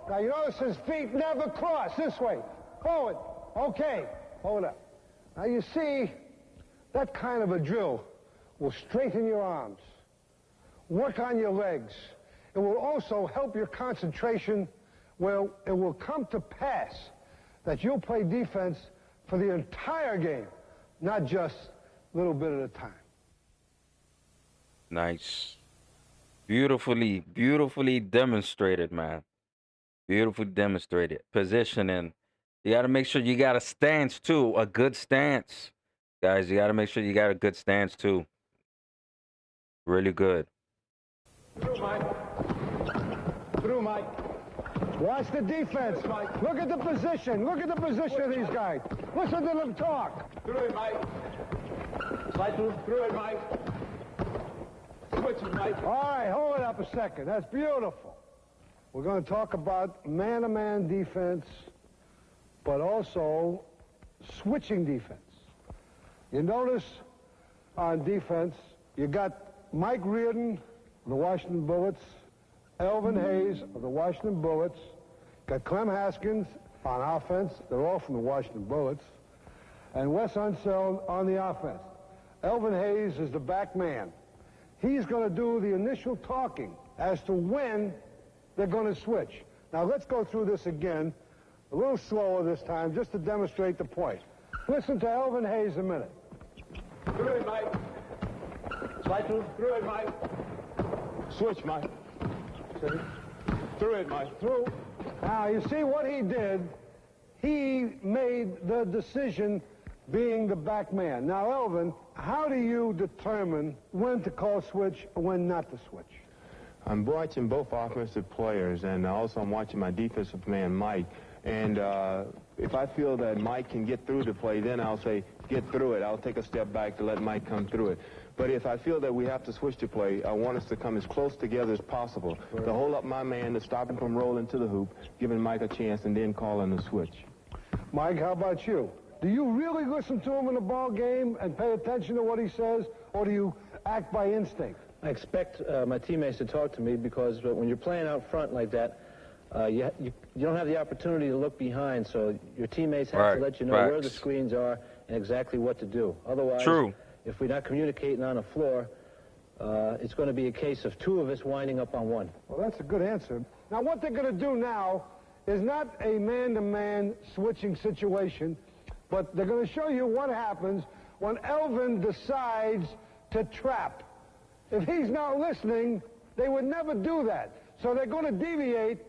Now you notice his feet never cross. This way, forward. Okay, hold up. Now you see, that kind of a drill will straighten your arms, work on your legs. It will also help your concentration, where it will come to pass that you'll play defense for the entire game, not just a little bit at a time. Nice. Beautifully demonstrated, man. Beautifully demonstrated. Positioning. You got to make sure you got a stance, too. A good stance. Guys, you got to make sure you got a good stance, too. Really good. Through, Mike. Through, Mike. Watch the defense, Mike. Look at the position. Look at the position of these guys. Listen to them talk. Through it, Mike. Slide through. Through it, Mike. Switch it, Mike. All right, hold it up a second. That's beautiful. We're going to talk about man-to-man defense, but also switching defense. You notice on defense, you got Mike Reardon of the Washington Bullets, Elvin Hayes of the Washington Bullets, got Clem Haskins on offense. They're all from the Washington Bullets. And Wes Unseld on the offense. Elvin Hayes is the back man. He's going to do the initial talking as to when they're going to switch. Now, let's go through this again, a little slower this time, just to demonstrate the point. Listen to Elvin Hayes a minute. Through it, Mike. Slide through. Through it, Mike. Switch, Mike. Through it, Mike. Through. Now, you see what he did? He made the decision being the back man. Now, Elvin, how do you determine when to call switch and when not to switch? I'm watching both offensive players, and also I'm watching my defensive man, Mike. And if I feel that Mike can get through the play, then I'll say, get through it. I'll take a step back to let Mike come through it. But if I feel that we have to switch the play, I want us to come as close together as possible, to hold up my man, to stop him from rolling to the hoop, giving Mike a chance, and then calling the switch. Mike, how about you? Do you really listen to him in the ball game and pay attention to what he says, or do you act by instinct? I expect my teammates to talk to me because when you're playing out front like that, you don't have the opportunity to look behind, so your teammates have to let you know where the screens are and exactly what to do. Otherwise, if we're not communicating on the floor, it's going to be a case of two of us winding up on one. Well, that's a good answer. Now, what they're going to do now is not a man-to-man switching situation, but they're going to show you what happens when Elvin decides to trap. If he's not listening, they would never do that. So they're going to deviate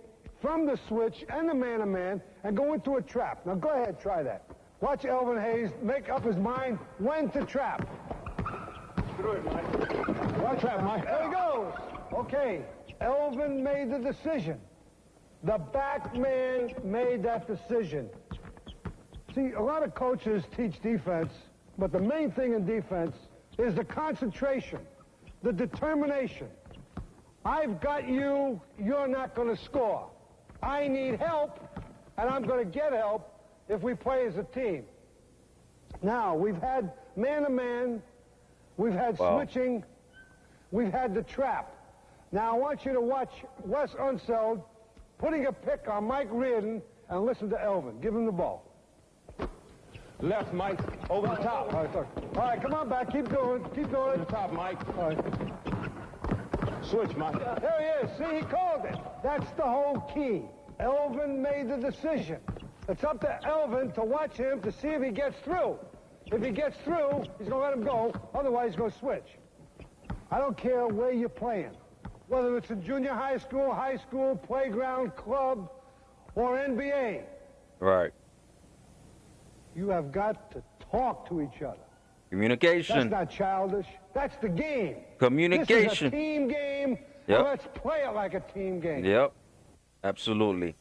from the switch and the man-to-man and go into a trap. Now, go ahead, try that. Watch Elvin Hayes make up his mind when to trap. Through it, Mike. Watch trap, Mike. There he goes. Okay, Elvin made the decision. The back man made that decision. See, a lot of coaches teach defense, but the main thing in defense is the concentration, the determination. I've got you, you're not going to score. I need help, and I'm going to get help if we play as a team. Now, we've had man-to-man, we've had switching, we've had the trap. Now, I want you to watch Wes Unseld putting a pick on Mike Reardon and listen to Elvin. Give him the ball. Left, Mike. Over the top. All right, come on back. Keep going. Keep going. Over the top, Mike. All right. Switch, Mike. There he is. See, he called it. That's the whole key. Elvin made the decision. It's up to Elvin to watch him to see if he gets through. If he gets through, he's going to let him go. Otherwise, he's going to switch. I don't care where you're playing, whether it's in junior high school, playground, club, or NBA. Right. You have got to talk to each other. Communication. That's not childish. That's the game. Communication. This is a team game. Yep. Well, let's play it like a team game. Yep. Absolutely.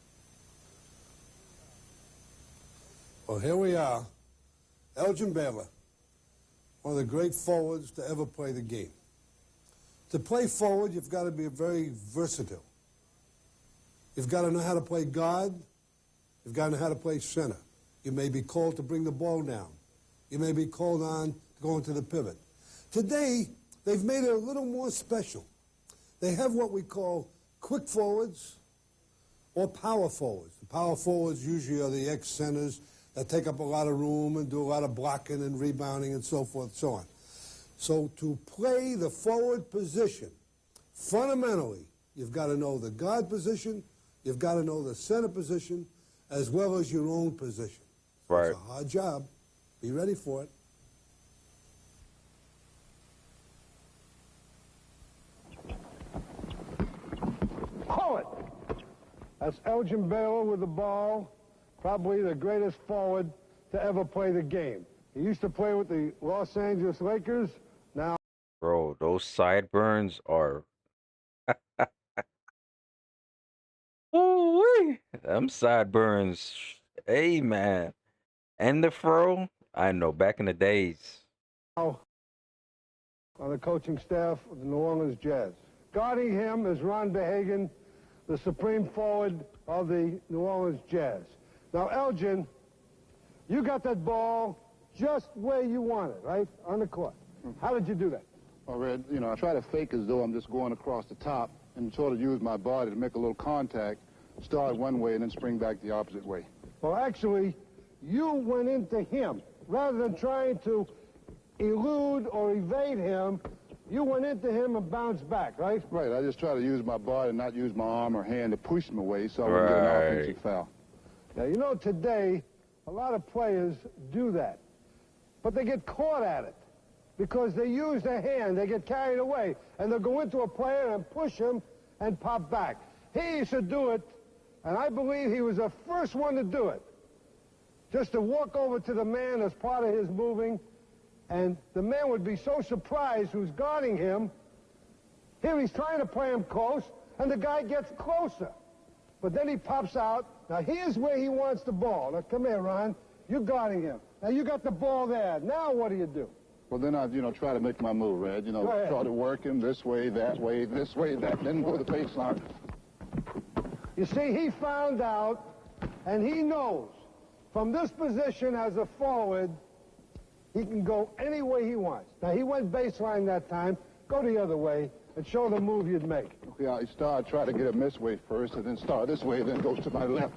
Well, here we are. Elgin Baylor, one of the great forwards to ever play the game. To play forward, you've got to be very versatile. You've got to know how to play guard. You've got to know how to play center. You may be called to bring the ball down. You may be called on to go into the pivot. Today, they've made it a little more special. They have what we call quick forwards or power forwards. The power forwards usually are the ex-centers that take up a lot of room and do a lot of blocking and rebounding and so forth and so on. So to play the forward position, fundamentally, you've got to know the guard position, you've got to know the center position, as well as your own position. Right. It's a hard job. Be ready for it. Call it. That's Elgin Baylor with the ball, probably the greatest forward to ever play the game. He used to play with the Los Angeles Lakers. Now, bro, those sideburns are ooh-wee. Them sideburns, hey man. And the fro, I know, back in the days. On the coaching staff of the New Orleans Jazz. Guarding him is Ron Behagen, the supreme forward of the New Orleans Jazz. Now, Elgin, you got that ball just where you want it, right? On the court. How did you do that? Well, Red, you know, I try to fake as though I'm just going across the top and sort of use my body to make a little contact, start one way and then spring back the opposite way. Well, actually, you went into him. Rather than trying to elude or evade him, you went into him and bounced back, right? Right. I just try to use my body, not use my arm or hand to push him away so I wouldn't get an offensive foul. Now, you know, today, a lot of players do that. But they get caught at it. because they use their hand. They get carried away, and they'll go into a player and push him and pop back. He used to do it, and I believe he was the first one to do it. Just to walk over to the man as part of his moving, and the man would be so surprised who's guarding him. Here he's trying to play him close, and the guy gets closer. But then he pops out. Now here's where he wants the ball. Now come here, Ron. You're guarding him. Now you got the ball there. Now what do you do? Well, then I, try to make my move, Red. Try to work him this way, that, then go to the baseline. You see, he found out, and he knows, from this position as a forward, he can go any way he wants. Now, he went baseline that time. Go the other way and show the move you'd make. Okay, I try to get him this way first, and then start this way, then go to my left.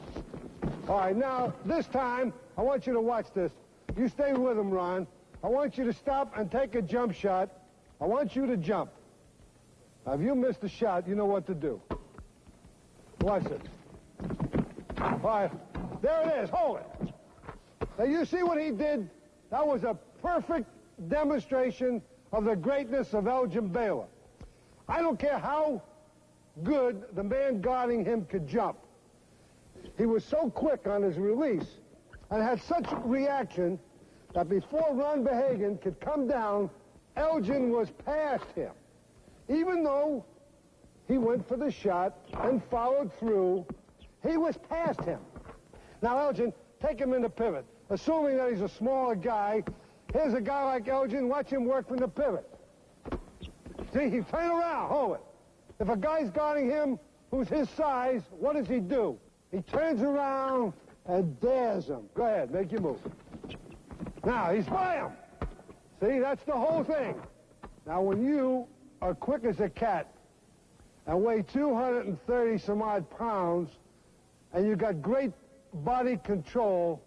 All right, now, this time, I want you to watch this. You stay with him, Ron. I want you to stop and take a jump shot. I want you to jump. Now, if you miss the shot, you know what to do. Watch it. All right, there it is. Hold it. Now, you see what he did? That was a perfect demonstration of the greatness of Elgin Baylor. I don't care how good the man guarding him could jump. He was so quick on his release and had such reaction that before Ron Verhagen could come down, Elgin was past him. Even though he went for the shot and followed through, he was past him. Now, Elgin, take him in the pivot. Assuming that he's a smaller guy, here's a guy like Elgin, watch him work from the pivot. See, he turn around, hold it. If a guy's guarding him who's his size, what does he do? He turns around and dares him. Go ahead, make your move. Now, he's by him. See, that's the whole thing. Now, when you are quick as a cat and weigh 230 some odd pounds and you got great body control,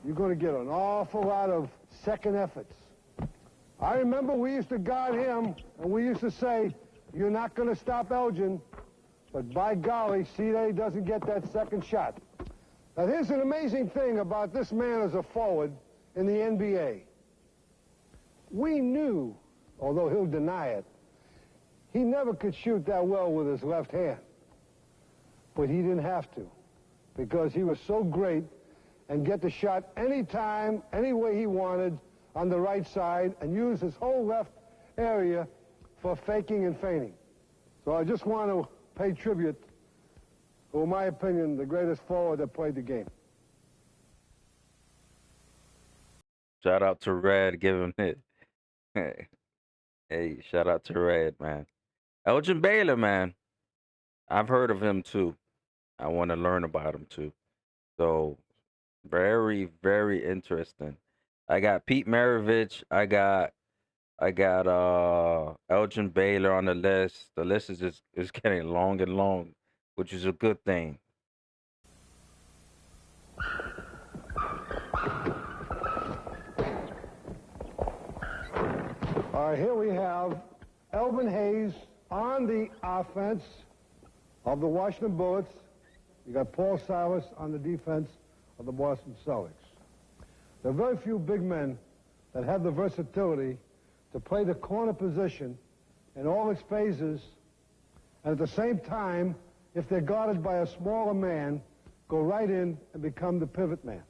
you're going to get an awful lot of second efforts. I remember we used to guard him, and we used to say, you're not going to stop Elgin, but by golly, see that he doesn't get that second shot. Now, here's an amazing thing about this man as a forward in the NBA. We knew, although he'll deny it, he never could shoot that well with his left hand. But he didn't have to, because he was so great and get the shot anytime, any way he wanted on the right side and use his whole left area for faking and feigning. So I just want to pay tribute to, in my opinion, the greatest forward that played the game. Shout out to Red, give him it. Hey, shout out to Red, man. Elgin Baylor, man. I've heard of him too. I want to learn about him too. So very, very interesting. I got Pete Maravich. I got Elgin Baylor on the list. The list is getting long and long, which is a good thing. All right, here we have Elvin Hayes on the offense of the Washington Bullets. You got Paul Silas on the defense of the Boston Celtics. There are very few big men that have the versatility to play the corner position in all its phases, and at the same time, if they're guarded by a smaller man, go right in and become the pivot man.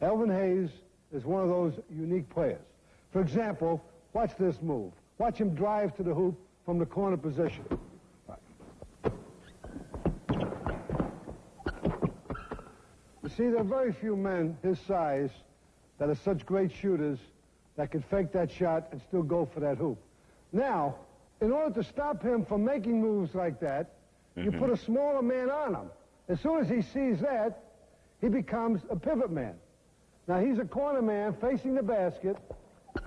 Elvin Hayes is one of those unique players. For example, watch this move. Watch him drive to the hoop from the corner position. You see, there are very few men his size that are such great shooters that can fake that shot and still go for that hoop. Now, in order to stop him from making moves like that, you put a smaller man on him. As soon as he sees that, he becomes a pivot man. Now, he's a corner man facing the basket,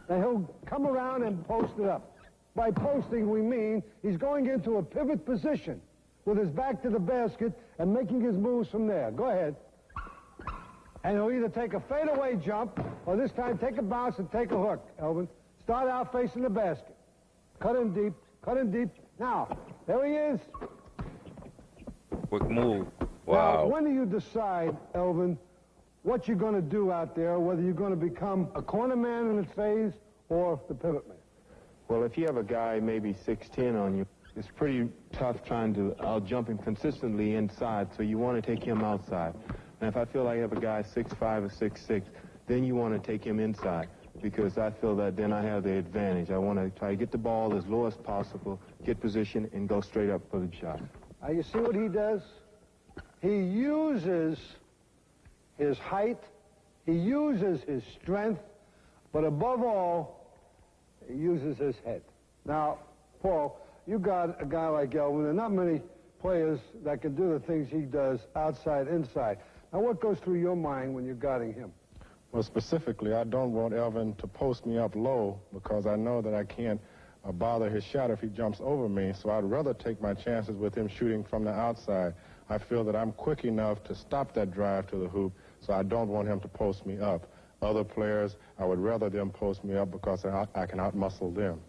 and he'll come around and post it up. By posting, we mean he's going into a pivot position with his back to the basket and making his moves from there. Go ahead. And he'll either take a fadeaway jump, or this time take a bounce and take a hook, Elvin. Start out facing the basket. Cut him deep, cut him deep. Now, there he is. Quick move. Wow. Now, when do you decide, Elvin, what you're going to do out there, whether you're going to become a corner man in its phase or the pivot man? Well, if you have a guy maybe 6'10" on you, it's pretty tough trying to out-jump him consistently inside, so you want to take him outside. And if I feel like I have a guy 6'5" or 6'6", then you want to take him inside, because I feel that then I have the advantage. I want to try to get the ball as low as possible, get position, and go straight up for the shot. Now, you see what he does? He uses his height, he uses his strength, but above all, he uses his head. Now, Paul, you got a guy like Elvin, and not many players that can do the things he does outside, inside. Now, what goes through your mind when you're guarding him? Well, specifically, I don't want Elvin to post me up low because I know that I can't bother his shot if he jumps over me, so I'd rather take my chances with him shooting from the outside. I feel that I'm quick enough to stop that drive to the hoop, so I don't want him to post me up. Other players, I would rather them post me up because I can outmuscle them.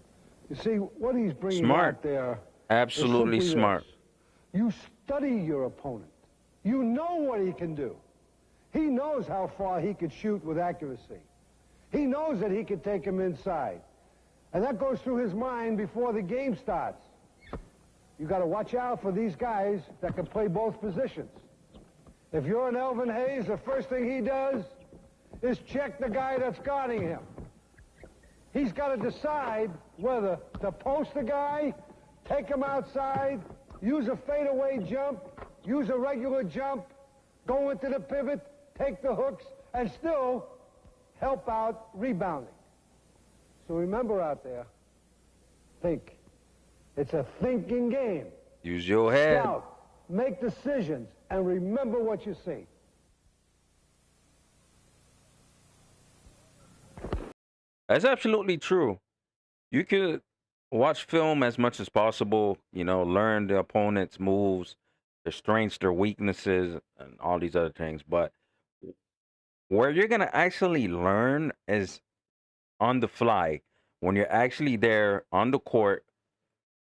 You see, what he's bringing Smart. out there... Absolutely smart. You study your opponent. You know what he can do. He knows how far he could shoot with accuracy. He knows that he could take him inside. And that goes through his mind before the game starts. You got to watch out for these guys that can play both positions. If you're an Elvin Hayes, the first thing he does is check the guy that's guarding him. He's got to decide whether to post the guy, take him outside, use a fadeaway jump, use a regular jump, go into the pivot, take the hooks, and still help out rebounding. So remember out there, think. It's a thinking game. Use your head. Scout, make decisions, and remember what you see. That's absolutely true. You could watch film as much as possible, you know, learn the opponent's moves, their strengths, their weaknesses, and all these other things. But where you're going to actually learn is on the fly, when you're actually there on the court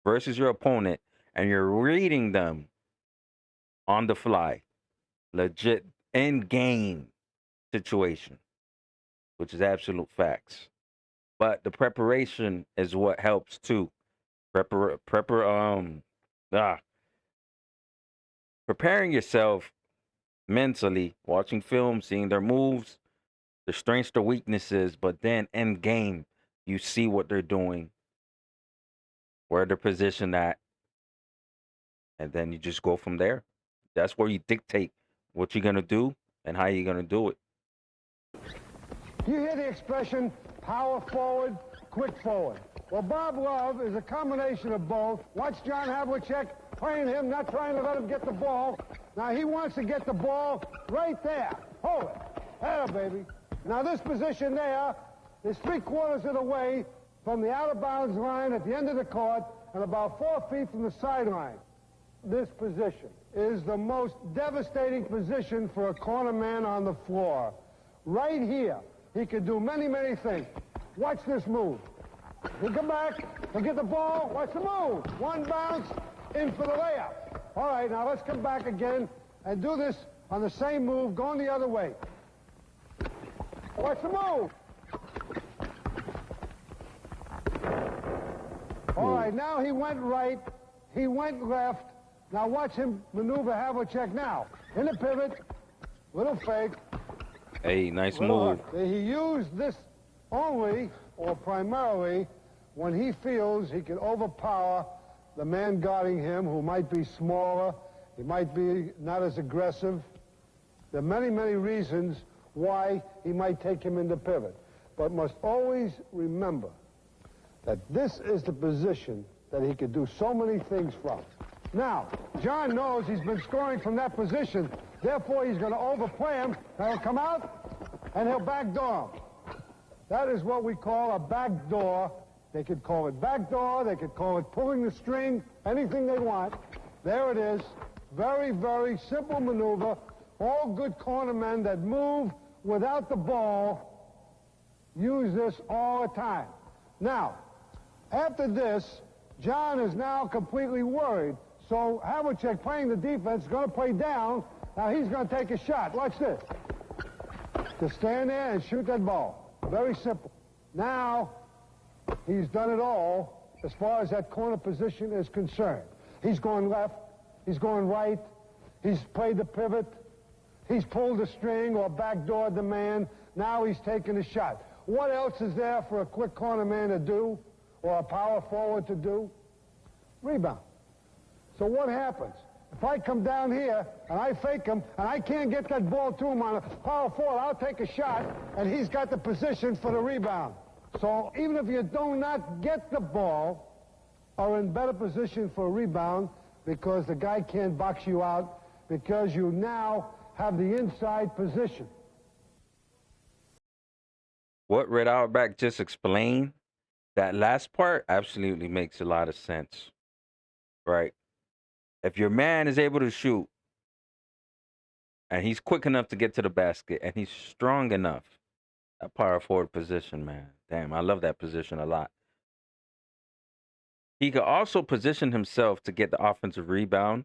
versus your opponent, and you're reading them on the fly. Legit in-game situation, which is absolute facts. But the preparation is what helps too. Preparing yourself mentally, watching film, seeing their moves, their strengths, their weaknesses, but then in game, you see what they're doing, where they're positioned at, and then you just go from there. That's where you dictate what you're gonna do and how you're gonna do it. You hear the expression, power forward, quick forward. Well, Bob Love is a combination of both. Watch John Havlicek playing him, not trying to let him get the ball. Now, he wants to get the ball right there. Hold it. There, baby. Now, this position there is 3/4 of the way from the out-of-bounds line at the end of the court and about 4 feet from the sideline. This position is the most devastating position for a corner man on the floor. Right here, he can do many, many things. Watch this move. He'll come back, he'll get the ball, watch the move. One bounce, in for the layup. All right, now let's come back again and do this on the same move, going the other way. Watch the move. All right, now he went right, he went left. Now watch him maneuver Havlicek now. In the pivot, little fake. Hey, nice move. He used this only or primarily when he feels he can overpower the man guarding him, who might be smaller, he might be not as aggressive. There are many, many reasons why he might take him into pivot. But must always remember that this is the position that he could do so many things from. Now, John knows he's been scoring from that position, therefore he's going to overplay him. Now he'll come out and he'll backdoor him. That is what we call a backdoor. They could call it backdoor, they could call it pulling the string, anything they want. There it is. Very, very simple maneuver. All good cornermen that move without the ball use this all the time. Now, after this, John is now completely worried. So Havlicek, playing the defense, is going to play down. Now he's going to take a shot. Watch this. To stand there and shoot that ball. Very simple. Now, He's done it all as far as that corner position is concerned. He's going left, he's going right, he's played the pivot, he's pulled the string or backdoored the man, now he's taking a shot. What else is there for a quick corner man to do, or a power forward to do? Rebound. So what happens? If I come down here and I fake him and I can't get that ball to him on a power forward, I'll take a shot and he's got the position for the rebound. So even if you do not get the ball, are in better position for a rebound because the guy can't box you out because you now have the inside position. What Red Auerbach just explained, that last part absolutely makes a lot of sense, right? If your man is able to shoot and he's quick enough to get to the basket and he's strong enough, that power forward position, man, damn, I love that position a lot. He could also position himself to get the offensive rebound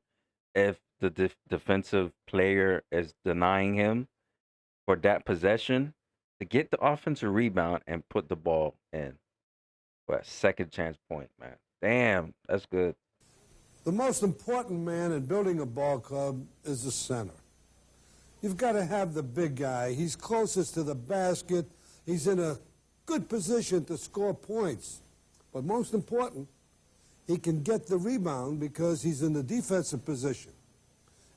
if the defensive player is denying him for that possession, to get the offensive rebound and put the ball in for a second chance point, man. Damn, that's good. The most important man in building a ball club is the center. You've got to have the big guy. He's closest to the basket. He's in a good position to score points. But most important, he can get the rebound because he's in the defensive position.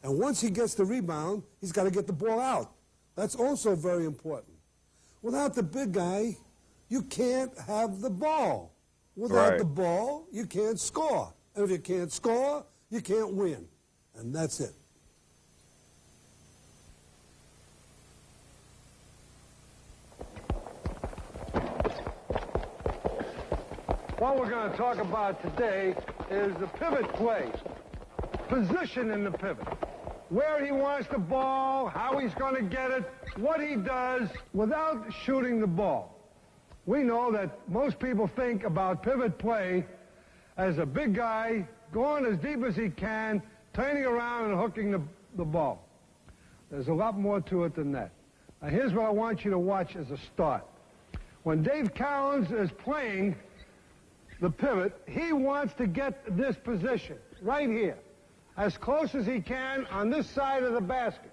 And once he gets the rebound, he's got to get the ball out. That's also very important. Without the big guy, you can't have the ball. Without the ball, you can't score. And if you can't score, you can't win. And that's it. What we're going to talk about today is the pivot play. Position in the pivot. Where he wants the ball, how he's going to get it, what he does without shooting the ball. We know that most people think about pivot play as a big guy going as deep as he can, turning around and hooking the ball. There's a lot more to it than that. Now, here's what I want you to watch as a start. When Dave Cowens is playing the pivot, he wants to get this position right here, as close as he can on this side of the basket.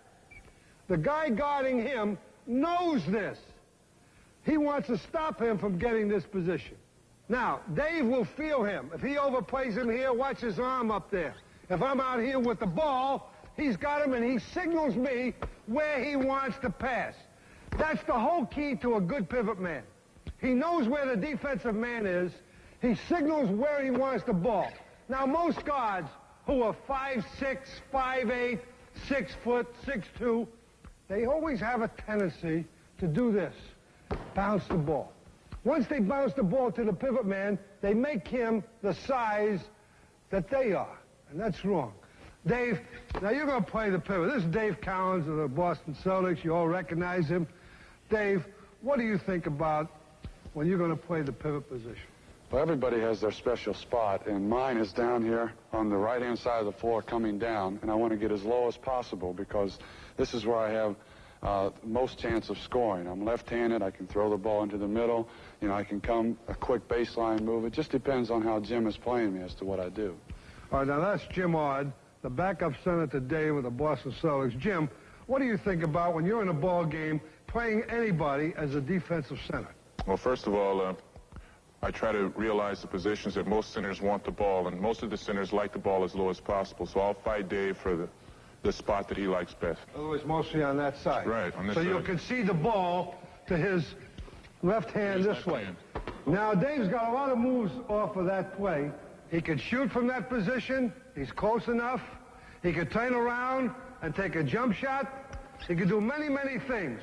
The guy guarding him knows this. He wants to stop him from getting this position. Now, Dave will feel him. If he overplays him here, watch his arm up there. If I'm out here with the ball, he's got him and he signals me where he wants to pass. That's the whole key to a good pivot man. He knows where the defensive man is. He signals where he wants the ball. Now, most guards who are 5'6", 5'8", 6 foot, 6'2", they always have a tendency to do this, bounce the ball. Once they bounce the ball to the pivot man, they make him the size that they are, and that's wrong. Dave, now you're going to play the pivot. This is Dave Cowens of the Boston Celtics. You all recognize him. Dave, what do you think about when you're going to play the pivot position? Well, everybody has their special spot, and mine is down here on the right-hand side of the floor coming down, and I want to get as low as possible because this is where I have most chance of scoring. I'm left-handed. I can throw the ball into the middle. You know, I can come a quick baseline move. It just depends on how Jim is playing me as to what I do. All right, now that's Jim Odd, the backup center today with the Boston Celtics. Jim, what do you think about when you're in a ball game playing anybody as a defensive center? Well, first of all, I try to realize the positions that most centers want the ball, and most of the centers like the ball as low as possible. So I'll fight Dave for the spot that he likes best. In other words, mostly on that side. Right, on this side. So you can see the ball to his left hand this way. Now, Dave's got a lot of moves off of that play. He can shoot from that position. He's close enough. He can turn around and take a jump shot. He can do many, many things.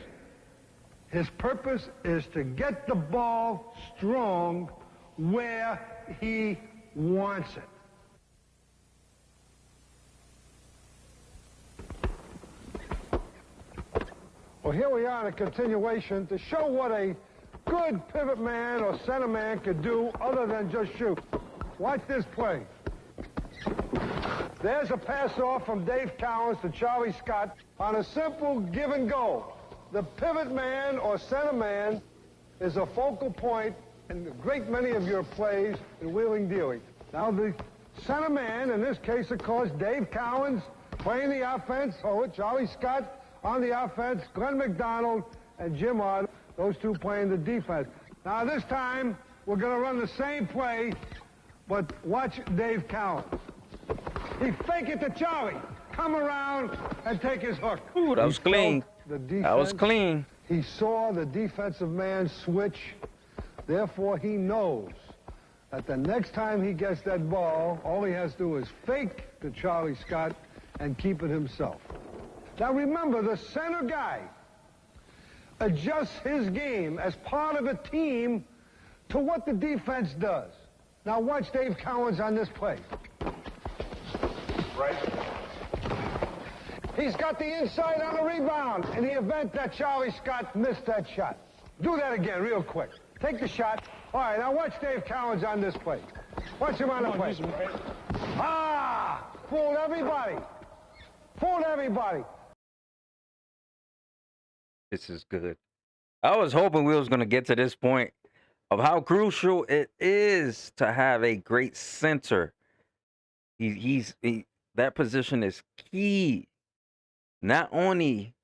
His purpose is to get the ball strong where he wants it. Well, here we are in a continuation to show what a good pivot man or center man could do other than just shoot. Watch this play. There's a pass off from Dave Cowens to Charlie Scott on a simple give and go. The pivot man or center man is a focal point and a great many of your plays in wheeling dealing. Now, the center man, in this case, of course, Dave Cowens, playing the offense. Charlie Scott on the offense, Glenn McDonald and Jim Ott, those two playing the defense. Now, this time, we're going to run the same play, but watch Dave Cowens. He fake it to Charlie. Come around and take his hook. Ooh, that was clean. That was clean. He saw the defensive man switch. Therefore, he knows that the next time he gets that ball, all he has to do is fake to Charlie Scott and keep it himself. Now, remember, the center guy adjusts his game as part of a team to what the defense does. Now, watch Dave Cowens on this play. Right. He's got the inside on the rebound in the event that Charlie Scott missed that shot. Do that again real quick. Take the shot. All right, now watch Dave Cowens on this play. Watch him on the play. Ah! Fooled everybody. Fooled everybody. This is good. I was hoping we was going to get to this point of how crucial it is to have a great center. That position is key, not only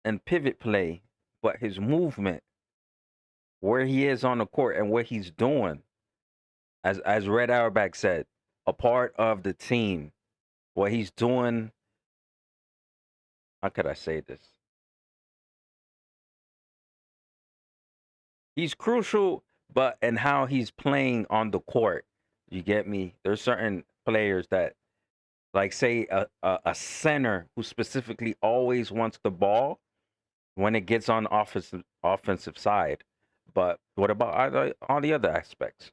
in pivot play, but his movement, where he is on the court and what he's doing. As Red Auerbach said, a part of the team, what he's doing. How could I say this? He's crucial, but in how he's playing on the court. You get me? There's certain players that, like, say a center who specifically always wants the ball when it gets on the offensive side. But what about all the other aspects?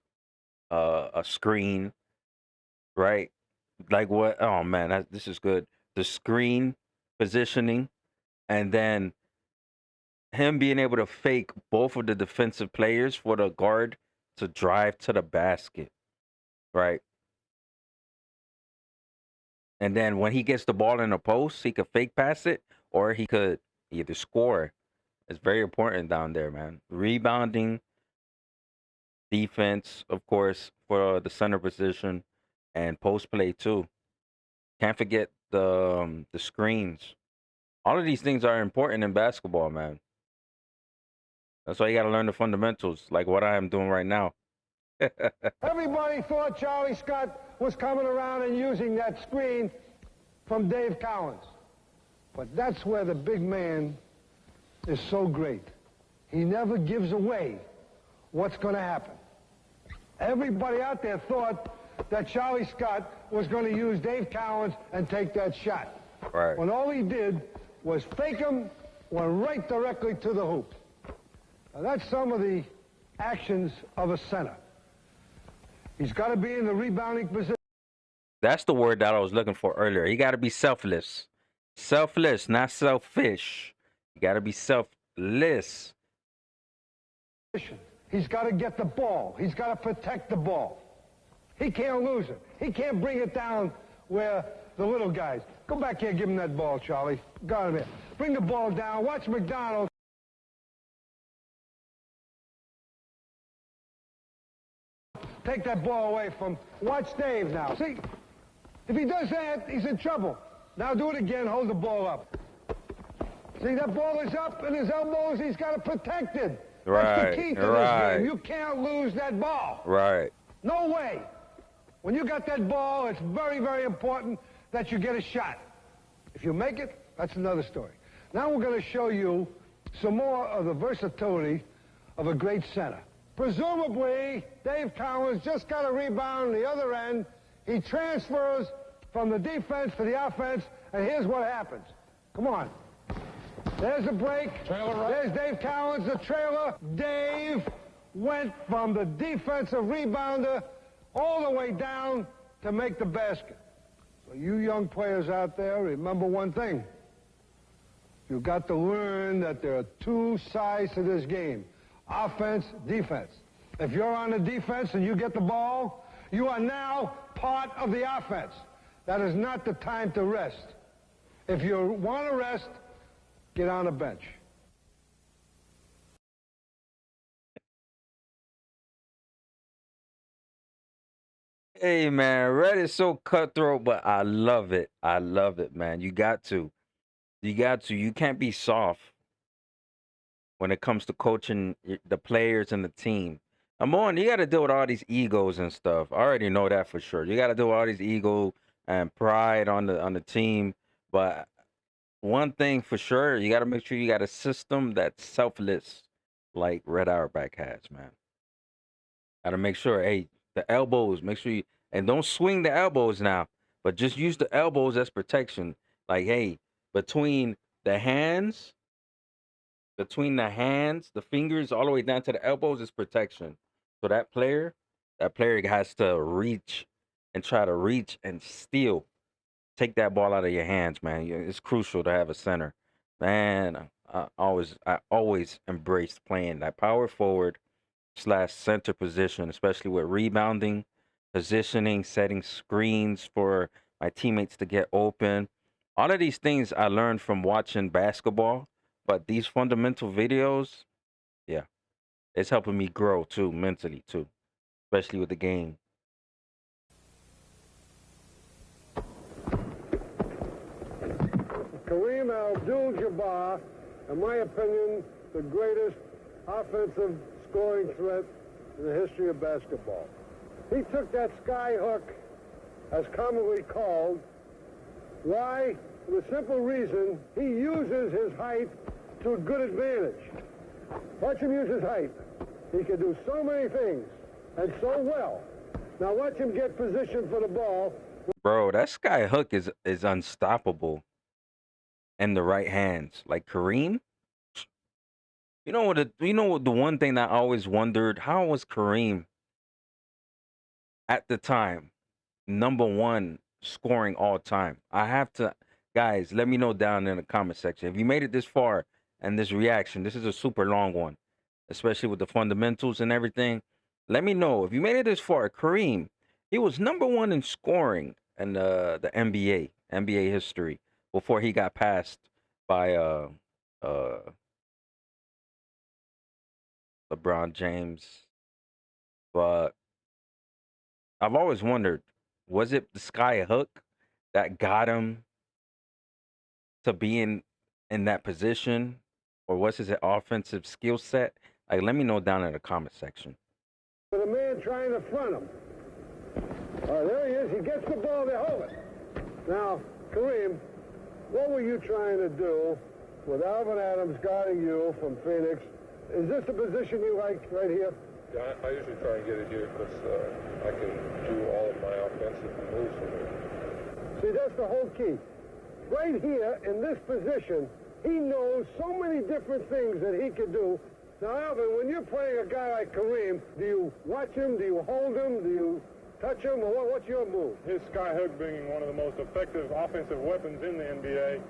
A screen, right? Like what? Oh man, this is good. The screen positioning, and then him being able to fake both of the defensive players for the guard to drive to the basket, right? And then when he gets the ball in the post, he could fake pass it, or he could either score. It's very important down there, man. Rebounding, defense, of course, for the center position, and post play too. Can't forget the screens. All of these things are important in basketball, man. That's why you got to learn the fundamentals, like what I am doing right now. Everybody thought Charlie Scott was coming around and using that screen from Dave Cowens. But that's where the big man is so great. He never gives away what's going to happen. Everybody out there thought that Charlie Scott was going to use Dave Cowens and take that shot. Right. When all he did was fake him, went right directly to the hoop. Now, that's some of the actions of a center. He's got to be in the rebounding position. That's the word that I was looking for earlier. He got to be selfless. Selfless, not selfish. You got to be selfless. He's got to get the ball. He's got to protect the ball. He can't lose it. He can't bring it down where the little guys. Go back here, give him that ball, Charlie. Got him here. Bring the ball down. Watch McDonald. Take that ball away from. Watch Dave now. See, if he does that, he's in trouble. Now do it again. Hold the ball up. See, that ball is up in his elbows. He's got to protect it. Right. That's the key to this game. You can't lose that ball. Right. No way. When you got that ball, it's very, very important that you get a shot. If you make it, that's another story. Now we're going to show you some more of the versatility of a great center. Presumably, Dave Cowens just got a rebound on the other end. He transfers from the defense to the offense, and here's what happens. Come on. There's a break. Trailer right. There's Dave Cowens, the trailer. Dave went from the defensive rebounder all the way down to make the basket. So you young players out there, remember one thing. You've got to learn that there are two sides to this game. Offense, defense. If you're on the defense and you get the ball, you are now part of the offense. That is not the time to rest. If you want to rest, get on the bench. Hey man, Red is so cutthroat, but I love it. I love it, man. You got to. You got to. You can't be soft when it comes to coaching the players and the team. I'm on. You got to deal with all these egos and stuff. I already know that for sure. You got to deal with all these ego and pride on the team. But one thing for sure, you got to make sure you got a system that's selfless, like Red Auerbach has, man. Got to make sure, hey, the elbows, make sure you, and don't swing the elbows now, but just use the elbows as protection. Like, hey, between the hands, the fingers, all the way down to the elbows is protection. So that player has to reach and try to reach and steal. Take that ball out of your hands, man. It's crucial to have a center. Man, I always embraced playing that power forward / center position, especially with rebounding, positioning, setting screens for my teammates to get open. All of these things I learned from watching basketball, but these fundamental videos, yeah, it's helping me grow too, mentally too, especially with the game. Kareem Abdul-Jabbar, in my opinion, the greatest offensive scoring threat in the history of basketball. He took that sky hook, as commonly called. Why? For the simple reason he uses his height to a good advantage. Watch him use his height. He can do so many things, and so well. Now watch him get positioned for the ball. Bro, that sky hook is unstoppable in the right hands. Like Kareem, you know what the one thing that I always wondered, how was Kareem at the time #1 scoring all time? I have to, guys, let me know down in the comment section. If you made it this far and this reaction, this is a super long one, especially with the fundamentals and everything. Let me know. If you made it this far, Kareem, he was #1 in scoring in the NBA history before he got passed by LeBron James. But I've always wondered, was it the sky hook that got him to be in that position, or was his offensive skill set? Like, let me know down in the comment section. For the man trying to front him. There he is. He gets the ball. They hold it. Now, Kareem, what were you trying to do with Alvin Adams guarding you from Phoenix? Is this the position you like right here? Yeah, I usually try and get it here because I can do all of my offensive moves from here. See, that's the whole key. Right here in this position, he knows so many different things that he can do. Now, Alvin, when you're playing a guy like Kareem, do you watch him? Do you hold him? Do you touch him? Or what's your move? His sky hook being one of the most effective offensive weapons in the NBA,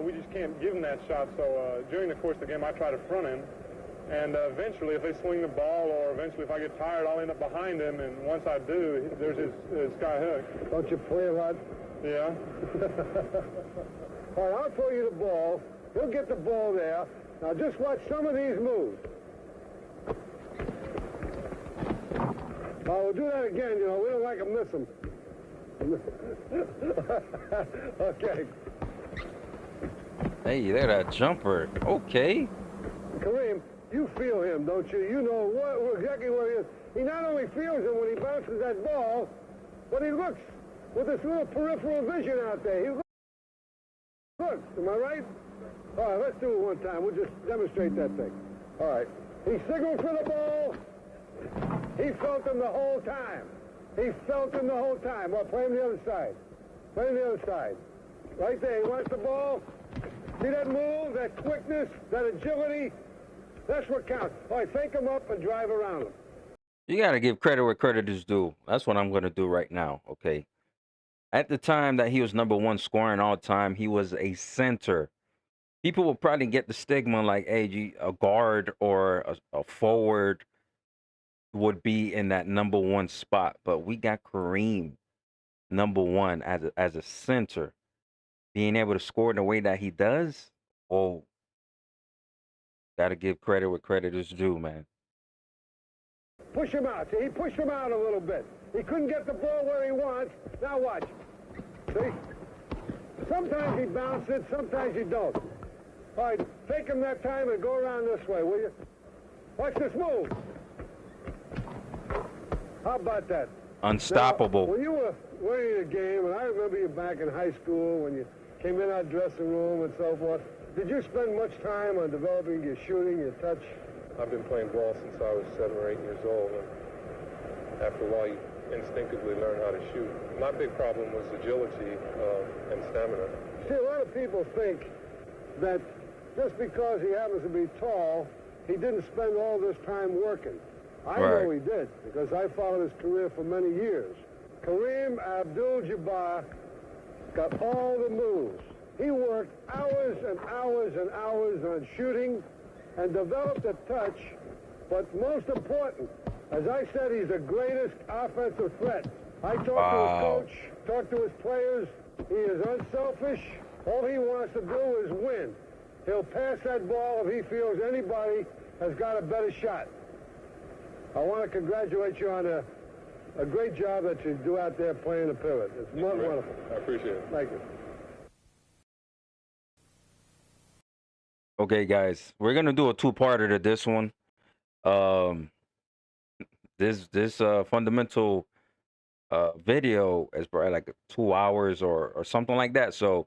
we just can't give him that shot. So during the course of the game, I try to front him. And eventually, if they swing the ball, or eventually if I get tired, I'll end up behind him. And once I do, there's his sky hook. Don't you play a lot? Yeah. All right, I'll throw you the ball. He'll get the ball there. Now just watch some of these moves. We'll do that again, you know. We don't like to miss them. Okay. Hey, there, that jumper. Okay. Kareem, you feel him, don't you? You know exactly where he is. He not only feels him when he bounces that ball, but he looks with this little peripheral vision out there. He looks. Am I right? All right, let's do it one time. We'll just demonstrate that thing. All right. He signaled for the ball. He felt him the whole time. He felt him the whole time. Well, play him the other side. Play him the other side. Right there. He wants the ball. See that move, that quickness, that agility? That's what counts. All right, fake him up and drive around him. You got to give credit where credit is due. That's what I'm going to do right now, okay? At the time that he was #1 scoring all time, he was a center. People will probably get the stigma like, hey, a guard or a forward would be in that #1 spot. But we got Kareem #1 as a center. Being able to score in the way that he does, oh, got to give credit where credit is due, man. Push him out. See, he pushed him out a little bit. He couldn't get the ball where he wants. Now watch. See? Sometimes he bounces it, sometimes he don't. All right, take him that time and go around this way, will you? Watch this move. How about that? Unstoppable. Now, when you were winning a game, and I remember you back in high school when you came in our dressing room and so forth, did you spend much time on developing your shooting, your touch? I've been playing ball since I was 7 or 8 years old, and after a while you instinctively learn how to shoot. My big problem was agility and stamina. See, a lot of people think that just because he happens to be tall, he didn't spend all this time working. I know he did, because I followed his career for many years. Kareem Abdul-Jabbar got all the moves. He worked hours and hours and hours on shooting and developed a touch, but most important, as I said, he's the greatest offensive threat. I talked to his coach, talked to his players. He is unselfish. All he wants to do is win. He'll pass that ball if he feels anybody has got a better shot. I want to congratulate you on a great job that you do out there playing the pivot. It's wonderful. I appreciate it. Thank you. Okay, guys, we're gonna do a two-parter to this one. This fundamental video is probably like 2 hours or something like that. So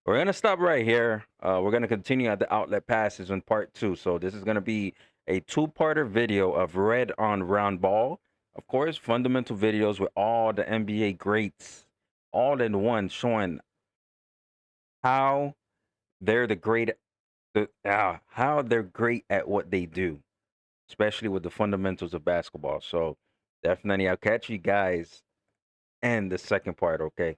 we're gonna stop right here. We're gonna continue at the outlet passes in part 2. So this is gonna be a two-parter video of Red on Round Ball. Of course, fundamental videos with all the NBA greats all in one, showing how they're how they're great at what they do, especially with the fundamentals of basketball. So definitely, I'll catch you guys in the second part, okay?